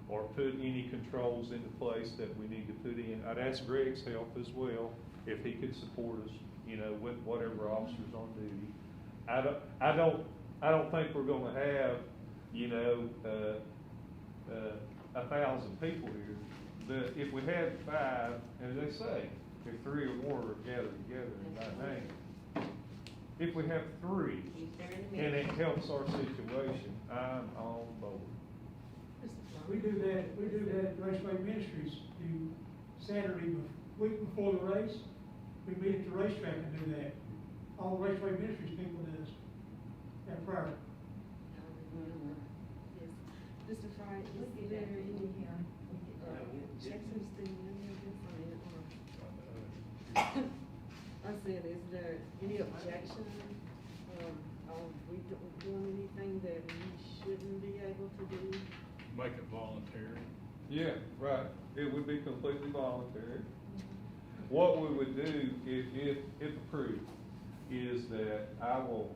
or put any controls into place that we need to put in. I'd ask Greg's help as well, if he could support us, you know, with whatever officers on duty. I don't think we're gonna have, you know, 1,000 people here. But if we had 5, as they say, if 3 or more are gathered together in my name, if we have 3, He's there in the and it meeting. helps our situation, I'm on board. We do that at Raceway Ministries, Saturday, week before the race, we meet at the racetrack and do that. All the Raceway Ministries people does, that prior. Yes. Mr. Fry, is there any, objections to any of this? I said, is there any objection, on we doing anything that we shouldn't be able to do? Make it voluntary. Yeah, right. It would be completely voluntary. What we would do, if approved, is that I will,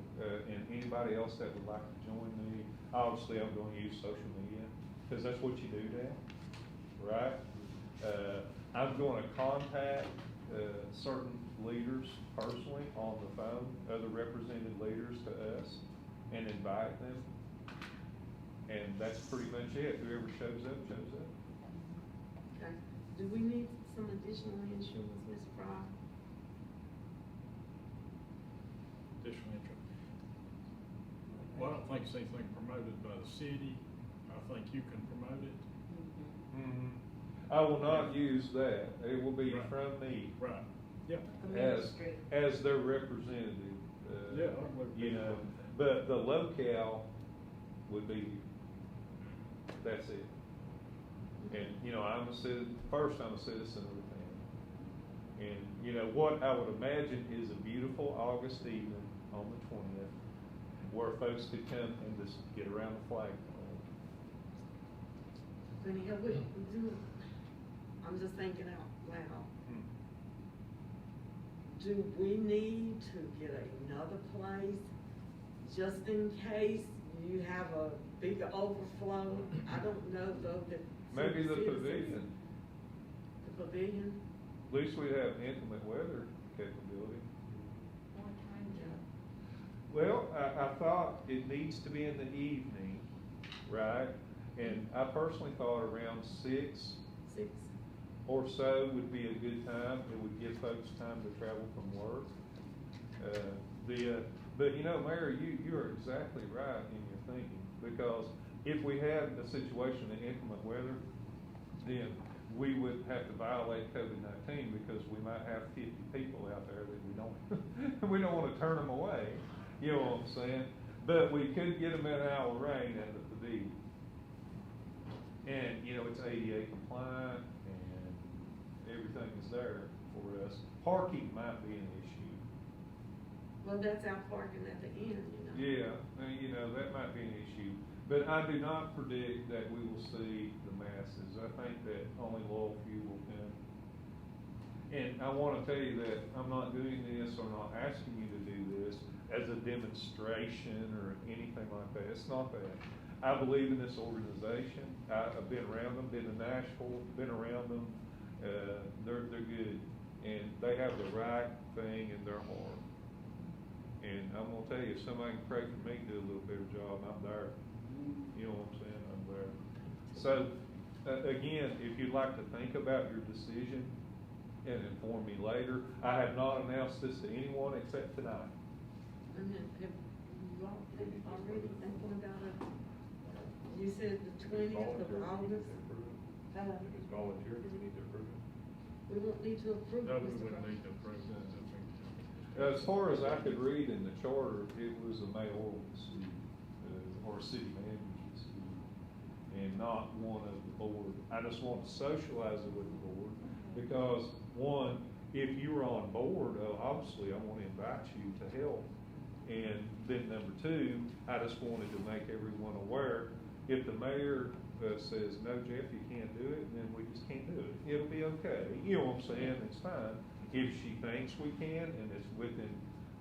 and anybody else that would like to join me, obviously I'm going to use social media, because that's what you do now, right? I'm going to contact certain leaders personally on the phone, other represented leaders to us, and invite them. And that's pretty much it. Whoever shows up, shows up. Okay. Do we need some additional insurance, Ms. Fry? Additional interest. Well, I don't think it's anything promoted by the city. I think you can promote it. Mm-hmm. I will not use that. It will be Right. from me. Right. Yeah. As their representative. Yeah, I would You be know, fine. but the locale would be, that's it. And, you know, I'm a citizen of the town. And, you know, what I would imagine is a beautiful August evening on the 20th, where folks could come and just get around the flagpole. Then yeah, we do, I'm just thinking out loud. Hmm. Do we need to get another place just in case you have a big overflow? I don't know though that. Maybe the citizens- pavilion. The pavilion? At least we have inclement weather capability. What time, Joe? Well, I thought it needs to be in the evening, right? And I personally thought around 6 6? or so would be a good time. It would give folks time to travel from work. But you know, Mayor, you are exactly right in your thinking, because if we had a situation of inclement weather, then we would have to violate COVID-19, because we might have 50 people out there that we don't want to turn them away. You know what I'm saying? But we could get them in an hour rain at the pavilion. And, you know, it's ADA compliant and everything is there for us. Parking might be an issue. Well, that's our parking at the end, you know. Yeah, you know, that might be an issue. But I do not predict that we will see the masses. I think that only loyal few will come. And I want to tell you that I'm not doing this or not asking you to do this as a demonstration or anything like that. It's not that. I believe in this organization. I've been around them, been to Nashville, been around them. They're good, and they have the right thing in their heart. And I'm gonna tell you, if somebody can pray for me to do a little better job, I'm there. You know what I'm saying? I'm there. So, again, if you'd like to think about your decision and inform me later, I have not announced this to anyone except tonight. And then, if you all already thinking about it, you said the 20th of August? If it's volunteer, do we need to approve it? We won't need to approve it, No, we Mr. wouldn't Fry. need to approve that. As far as I could read in the charter, it was a mayoral decision, or a city manager's decision, and not one of the board. I just want to socialize it with the board, because one, if you were on board, obviously I want to invite you to help. And then number two, I just wanted to make everyone aware, if the mayor says, no, Jeff, you can't do it, then we just can't do it. It'll be okay. You know what I'm saying? It's fine. If she thinks we can and it's within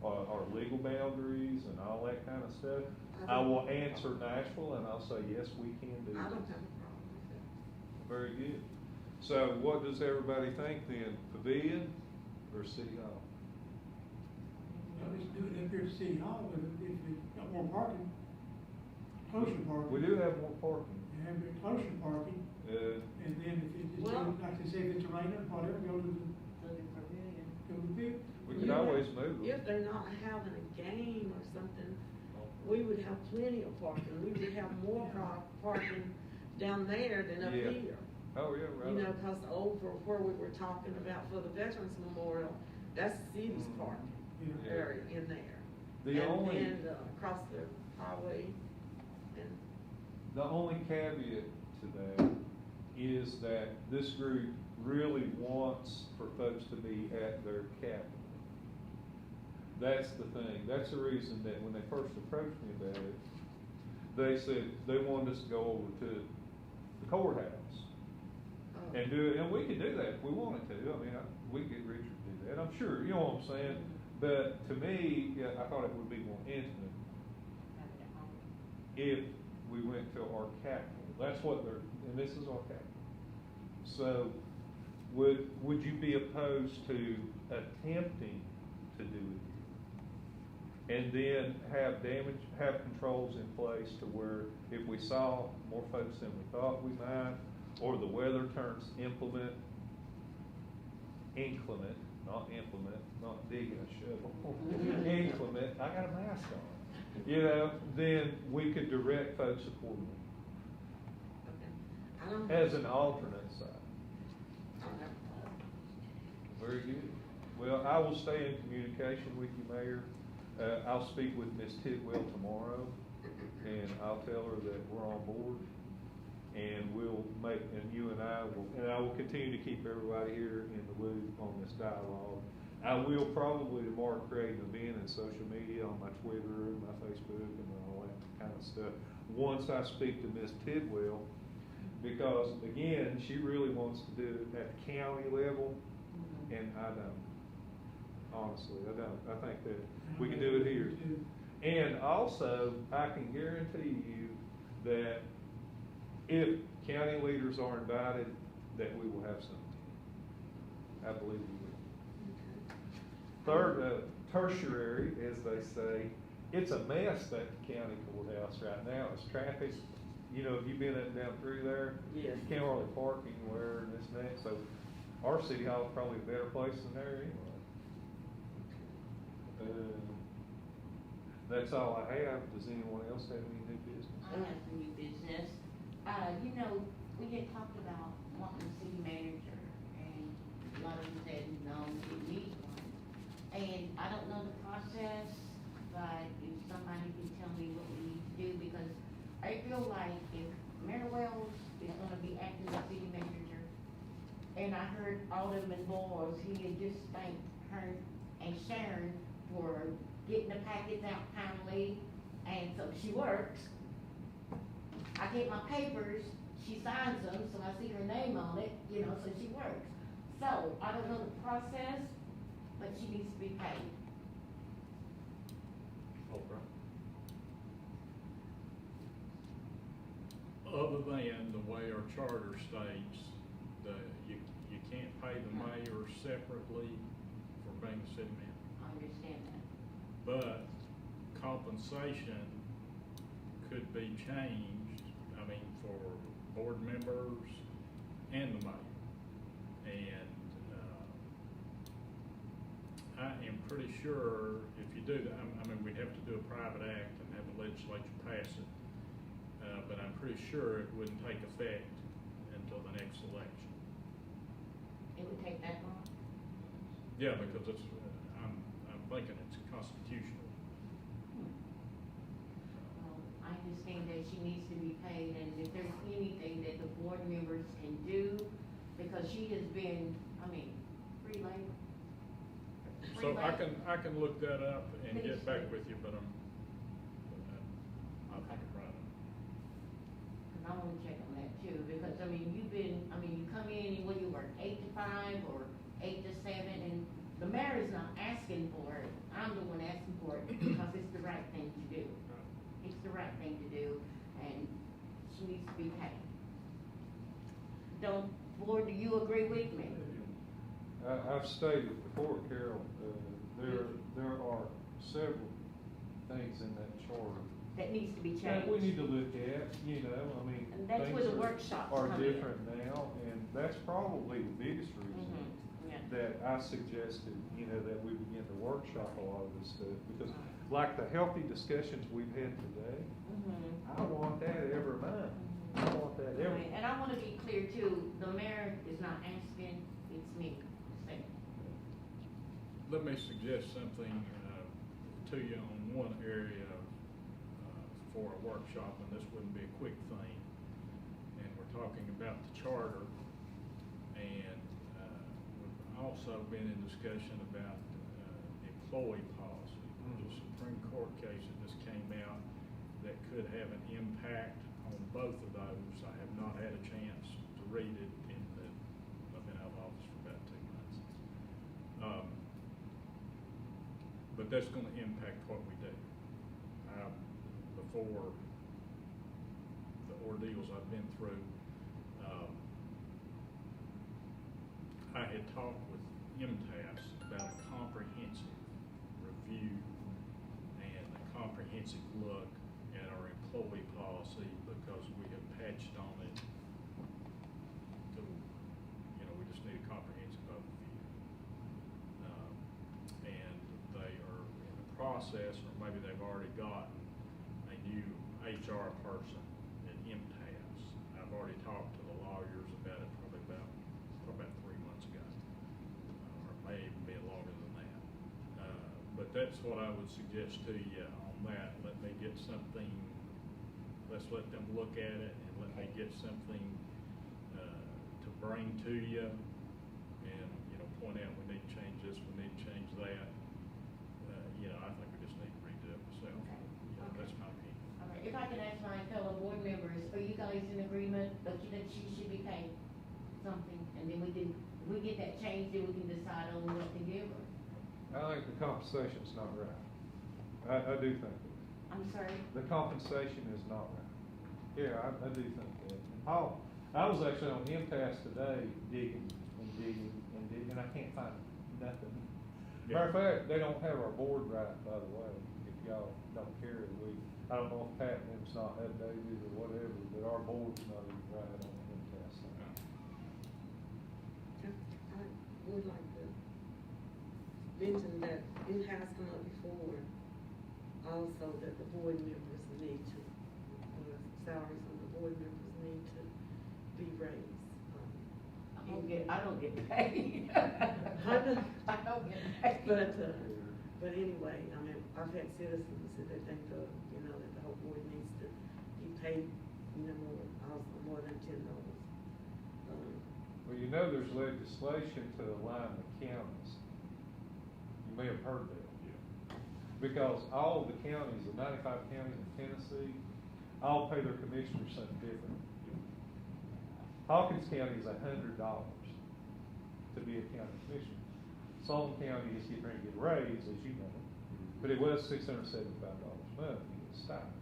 our legal boundaries and all that kind of stuff, I will answer Nashville and I'll say, yes, we can do I don't this. have a problem with that. Very good. So what does everybody think then? Pavilion or City Hall? Let's do it up here at City Hall, but if you got more parking, closer parking. We do have more parking. You have it closer parking, and then if it's, Well- like they say, if it's raining, whatever, go to the pit. We could always move them. If they're not having a game or something, we would have plenty of parking. We would have more parking down there than up Yeah. here. Oh, yeah, right. You know, cause over where we were talking about for the Veterans Memorial, that's city's parking Yeah. area in there. The only- And across the highway and. The only caveat to that is that this group really wants for folks to be at their capital. That's the thing. That's the reason that when they first approached me about it, they said they wanted us to go over to the courthouse and do it, and we could do that if we wanted to. I mean, we could get Richard to do that, I'm sure, you know what I'm saying? But to me, yeah, I thought it would be more intimate if we went to our capital. That's what they're, and this is our capital. So, would you be opposed to attempting to do it? And then have controls in place to where if we saw more folks than we thought we might, or the weather turns inclement, not digging a shovel, inclement, I got a mask on, you know, then we could direct folks accordingly. I don't. As an alternate side. I don't have a problem. Very good. Well, I will stay in communication with you, Mayor. I'll speak with Ms. Tidwell tomorrow, and I'll tell her that we're on board, and you and I will continue to keep everybody here in the loop on this dialogue. I will probably tomorrow create an event in social media on my Twitter and my Facebook and all that kind of stuff, once I speak to Ms. Tidwell, because again, she really wants to do it at the county level, and I don't. Honestly, I don't. I think that we can do it here. And also, I can guarantee you that if county leaders are invited, that we will have something. I believe we will. Third, tertiary, as they say, it's a mess at the county courthouse right now. It's traffic. You know, have you been up and down through there? Yes. You can't hardly park anywhere and this and that. So our city hall is probably a better place than there anyway. That's all I have. Does anyone else have any new business? I have some new business. You know, we had talked about wanting a city manager, and a lot of them said, no, we need one. And I don't know the process, but if somebody can tell me what we need to do, because I feel like if Mayor Wells is gonna be acting as city manager, and I heard Alderman Boyles, he had just thanked her and Sharon for getting the packets out timely, and so she works. I get my papers, she signs them, so I see her name on it, you know, so she works. So, I don't know the process, but she needs to be paid. Okay. Other than the way our charter states, you can't pay the mayor separately for being a city manager. I understand that. But compensation could be changed, I mean, for board members and the mayor. And, I am pretty sure if you do that, I mean, we'd have to do a private act and have the legislature pass it. But I'm pretty sure it wouldn't take effect until the next election. It would take that long? Yeah, because it's, I'm thinking it's constitutional. Well, I understand that she needs to be paid, and if there's anything that the board members can do, because she has been, I mean, free labor. So I can look that up and Please get back do. with you, but I'll think about it. And I wanna check on that too, because, I mean, you come in, and you work 8 to 5 or 8 to 7, and the mayor is not asking for it. I I'm the one asking for it because it's the right thing to do. It's the right thing to do, and she needs to be paid. Don't, board, do you agree with me? I've stated before, Carol, there are several things in that charter That needs to be that changed. we need to look at, you know, I mean. And that's where the things workshops are come in. different now, and that's probably the biggest reason Yeah. that I suggested, you know, that we begin to workshop a lot of this stuff, because like the healthy discussions we've had today, I want that every month. I want that every. Right, and I wanna be clear too, the mayor is not asking, it's me saying. Let me suggest something to you on one area for a workshop, and this wouldn't be a quick thing. And we're talking about the charter, and we've also been in discussion about employee policy. There's a Supreme Court case that just came out that could have an impact on both of those. I have not had a chance to read it I've been out of office for about 2 months. But that's gonna impact what we do. Before the ordeals I've been through, I had talked with MTAS about a comprehensive review and a comprehensive look at our employee policy, because we have patched on it to, you know, we just need a comprehensive overview. And they are in the process, or maybe they've already gotten a new HR person at MTAS. I've already talked to the lawyers about it probably about 3 months ago, or it may even be longer than that. But that's what I would suggest to you on that. Let me get something, let's let them look at it, and let me get something to bring to you, and, you know, point out we need to change this, we need to change that. You know, I think we just need to redo it myself. Okay. You know, that's my opinion. All right, if I can ask my fellow board members, are you guys in agreement that she should be paid something? And then we get that changed, then we can decide on what to give her. I think the compensation's not right. I do think that. I'm sorry? The compensation is not right. Yeah, I do think that. I was actually on MTAS today digging, and I can't find nothing. Matter of fact, they don't have our board right, by the way, if y'all don't care. I don't know if Patman's not updated or whatever, but our board's not even right on MTAS. I would like to mention that it has come up before, also that the board members need to, salaries of the board members need to be raised. I don't get paid. I know. I don't get paid. But anyway, I mean, I've had citizens that they think you know, that the whole board needs to be paid, you know, more than $10. Well, you know, there's legislation to align the counties. You may have heard that. Yeah. Because all of the counties, the 95 counties in Tennessee, all pay their commissioners something different. Hawkins County is $100 to be a county commissioner. Sullivan County is getting ready to get raised, as you know, but it was $675 a month to get a stipend.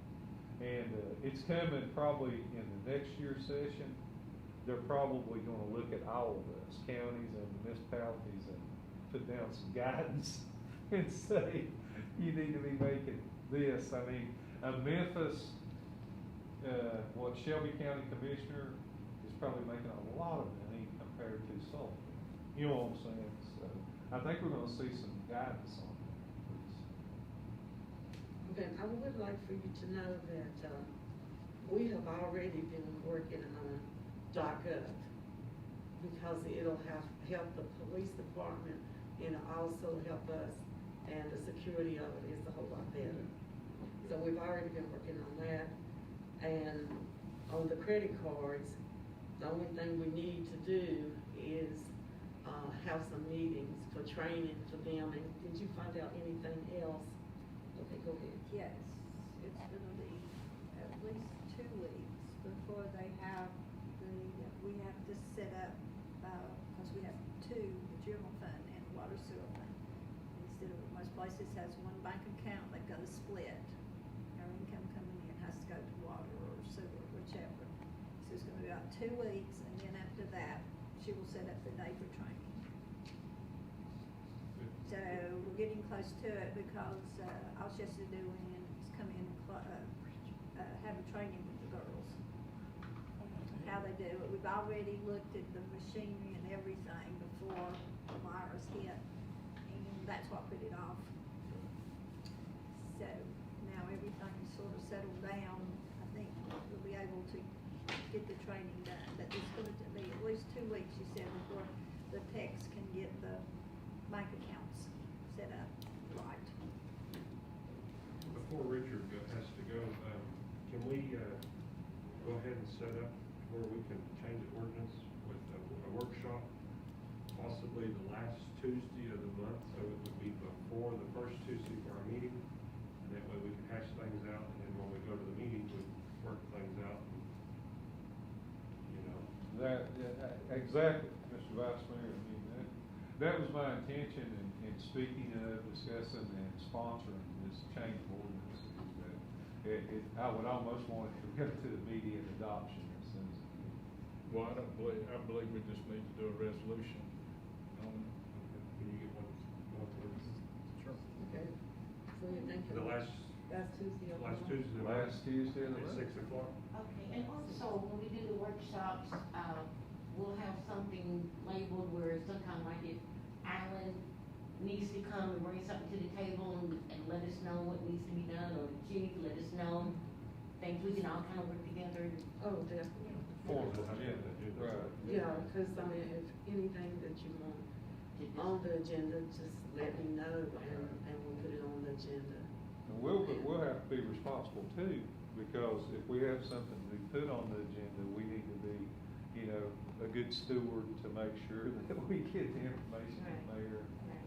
And it's coming probably in the next year's session. They're probably going to look at all of us, counties and municipalities, and put down some guidance and say, you need to be making this. I mean, Memphis, Shelby County Commissioner is probably making a lot of money compared to Sullivan. You know what I'm saying? So I think we're going to see some guidance on that. Okay, I would like for you to know that we have already been working on .gov, because it'll help the police department, and also help us, and the security of it is a whole lot better. So we've already been working on that, and on the credit cards, the only thing we need to do is have some meetings for training for them. And did you find out anything else? Okay, go ahead. Yes, it's gonna be at least 2 weeks before they have we have to set up, because we have 2, the general fund and the water sewer fund, needs to said most places has one bank account that goes split. Our income coming in has to go to water or sewer, whichever. So it's gonna be about 2 weeks, and then after that, she will set up the day for training. So we're getting close to it because, all she has to do is come in and, have a training with the girls. How they do it. We've already looked at the machinery and everything before the virus hit, and that's what put it off. So now everything's sort of settled down. I think we'll be able to get the training done, but it's going to be at least 2 weeks, she said, before the techs can get the bank accounts set up right. Before Richard has to go, can we, go ahead and set up where we can change the ordinance with a workshop, possibly the last Tuesday of the month, so it would be before the first Tuesday for our meeting, and that way we can hash things out, and then when we go to the meeting, we work things out, and, you know. Exactly, Mr. Vice Mayor, I mean, that was my intention in speaking of, discussing, and sponsoring this change of ordinance. I would almost want it to go to immediate adoption as soon as it can. Well, I believe we just need to do a resolution on it. Can you get one, please? Sure. Okay, so you think. The last Tuesday of the Last month? Tuesday. Last Tuesday of the At month. 6 o'clock. Okay, and also, when we do the workshops, we'll have something labeled where some kind of like if Alan needs to come and bring something to the table and let us know what needs to be done, or the chief, let us know things we can all kind of work together. Oh, definitely. Formal agenda, right. Yeah, because I mean, if anything that you want on the agenda, just let me know and we'll put it on the agenda. And we'll have to be responsible too, because if we have something to put on the agenda, we need to be, you know, a good steward to make sure that we get the information from there. Yeah.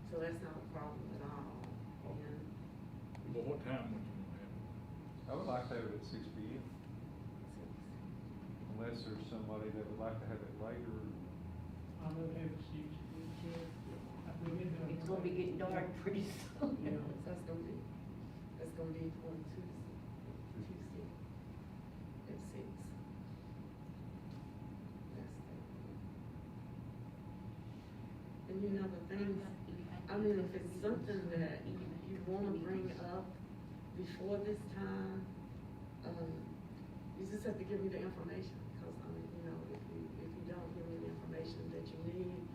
So that's not a problem at all. And Well, what time would you want to have it? I would like to have it at 6 p.m. Unless there's somebody that would like to have it later. I'm gonna have a seat. It's gonna be getting dark pretty soon. Yeah. so that's gonna be on Tuesday at 6. And you know, the thing, I mean, if it's something that you wanna bring up before this time, you just have to give me the information, because I mean, you know, if you don't give me the information that you need,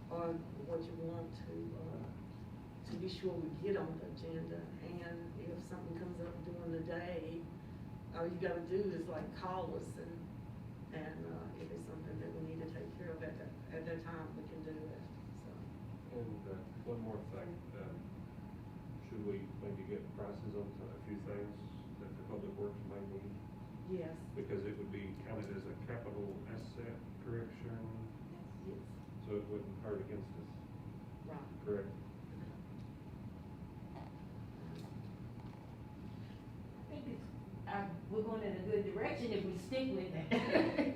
or what you want to be sure we get on the agenda, and if something comes up during the day, all you gotta do is like call us, and if it's something that we need to take care of at that time, we can do it, so. And one more thing, should we maybe get prices on a few things that the public works may need? Yes. Because it would be counted as a capital asset correction, Yes. so it wouldn't hurt against us, Right. correct? I think we're going in a good direction if we stick with it.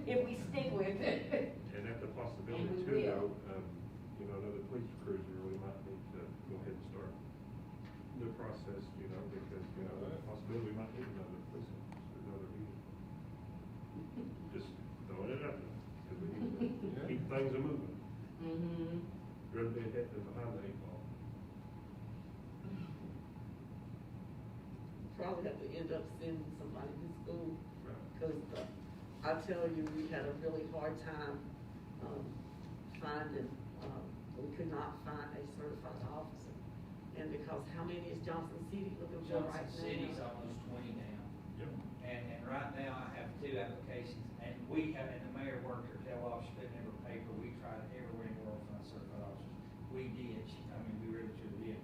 If we stick with it. And at the possibility And we too, will. though, you know, another police cruiser, we might need to go ahead and start the process, you know, because, you know, there's a possibility we might need another police officer, another vehicle. Just throwing it out there, because we need to keep things moving. Mm-hmm. Rather be ahead than behind the 8 ball. Probably have to end up sending somebody to school, Right. because I tell you, we had a really hard time finding, we could not find a certified officer. And because how many is Johnson City looking for right now? Johnson City's almost 20 now. Yep. And right now I have 2 applications, and we have, and the mayor worked her tail off, she put in every paper, we tried everywhere in the world to find certified officers. We did, we really truly did.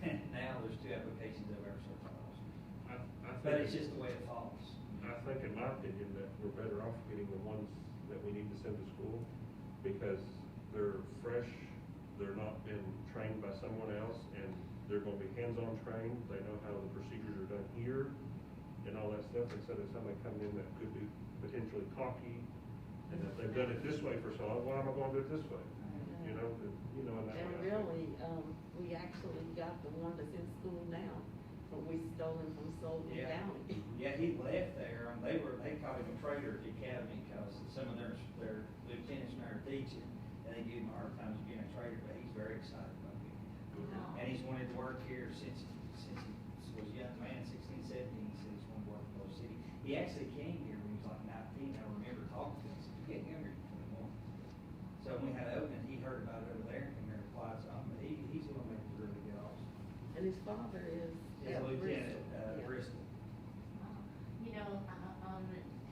And now there's 2 applications of our certified officers. I But think, it's just the way it falls. I think in my opinion that we're better off getting the ones that we need to send to school, because they're fresh, they're not been trained by someone else, and they're gonna be hands-on trained, they know how the procedures are done here, and all that stuff, instead of somebody coming in that could be potentially cocky, and that they've done it this way for so long, why am I gonna do it this way? you know, that, you know, and that And way I think- really, we actually got the one that's in school now, but we stole him from Sullivan Yeah. County. Yeah, he left there, they called him a traitor at the academy, cause some of their lieutenants now are teaching, and they give him a hard time as being a traitor, but he's very excited about it. Wow. And he's wanted to work here since he was a young man, 16, 17, he said he's wanted to work in Grove City. He actually came here when he was like 19, I remember talking to him, he said, "You getting younger than 21." So when we had an opening, he heard about it over there and came here and applied, so he's gonna make it really good also. And his father is He's at a lieutenant, Bristol. Yeah. Bristol. You know,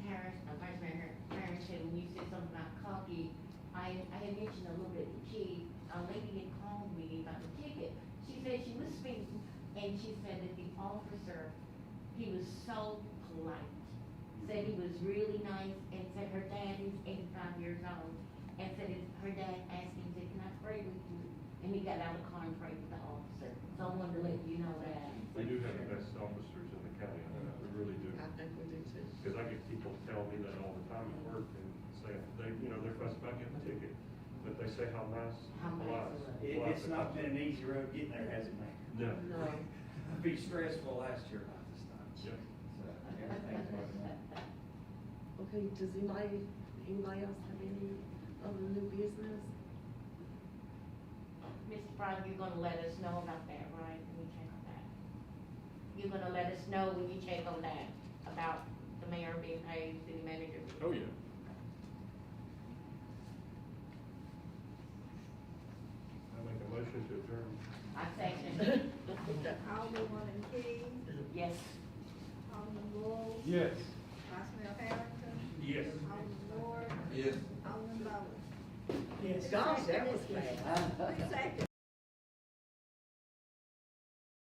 Harris, Vice Mayor Harris said, when you said something about cocky, I had mentioned a little bit to Chief, a lady had called me about the ticket. She said she was speeding, and she said that the officer, he was so polite. Said he was really nice, and said her dad is 85 years old, and said her dad asked him, said, "Can I pray with you?" And he got out of the car and prayed with the officer. So I wanted to let you know that. We do have the best officers in the county, we really do. I think we do too. Because I get people tell me that all the time at work and say, they're fussing about getting a ticket, but they say how nice, How nice polite. it polite It's the not cops been are. an easy road getting there, has it, man? No. No. It'd be stressful last year about this time. Yep. So, everything's working out. Okay, does anybody else have any other new business? Mr. Pryor, you're gonna let us know about that, right, when you check on that? You're gonna let us know when you check on that, about the mayor being paid, city manager? Oh, yeah. I make a motion to adjourn. I second. Alderman Key, Yes. Alderman Wolf. Yes. Vice Mayor Harrington. Yes. Alderman Ward. Yes. Alderman Bowen. Yes. Gosh, that was fast. Who seconded?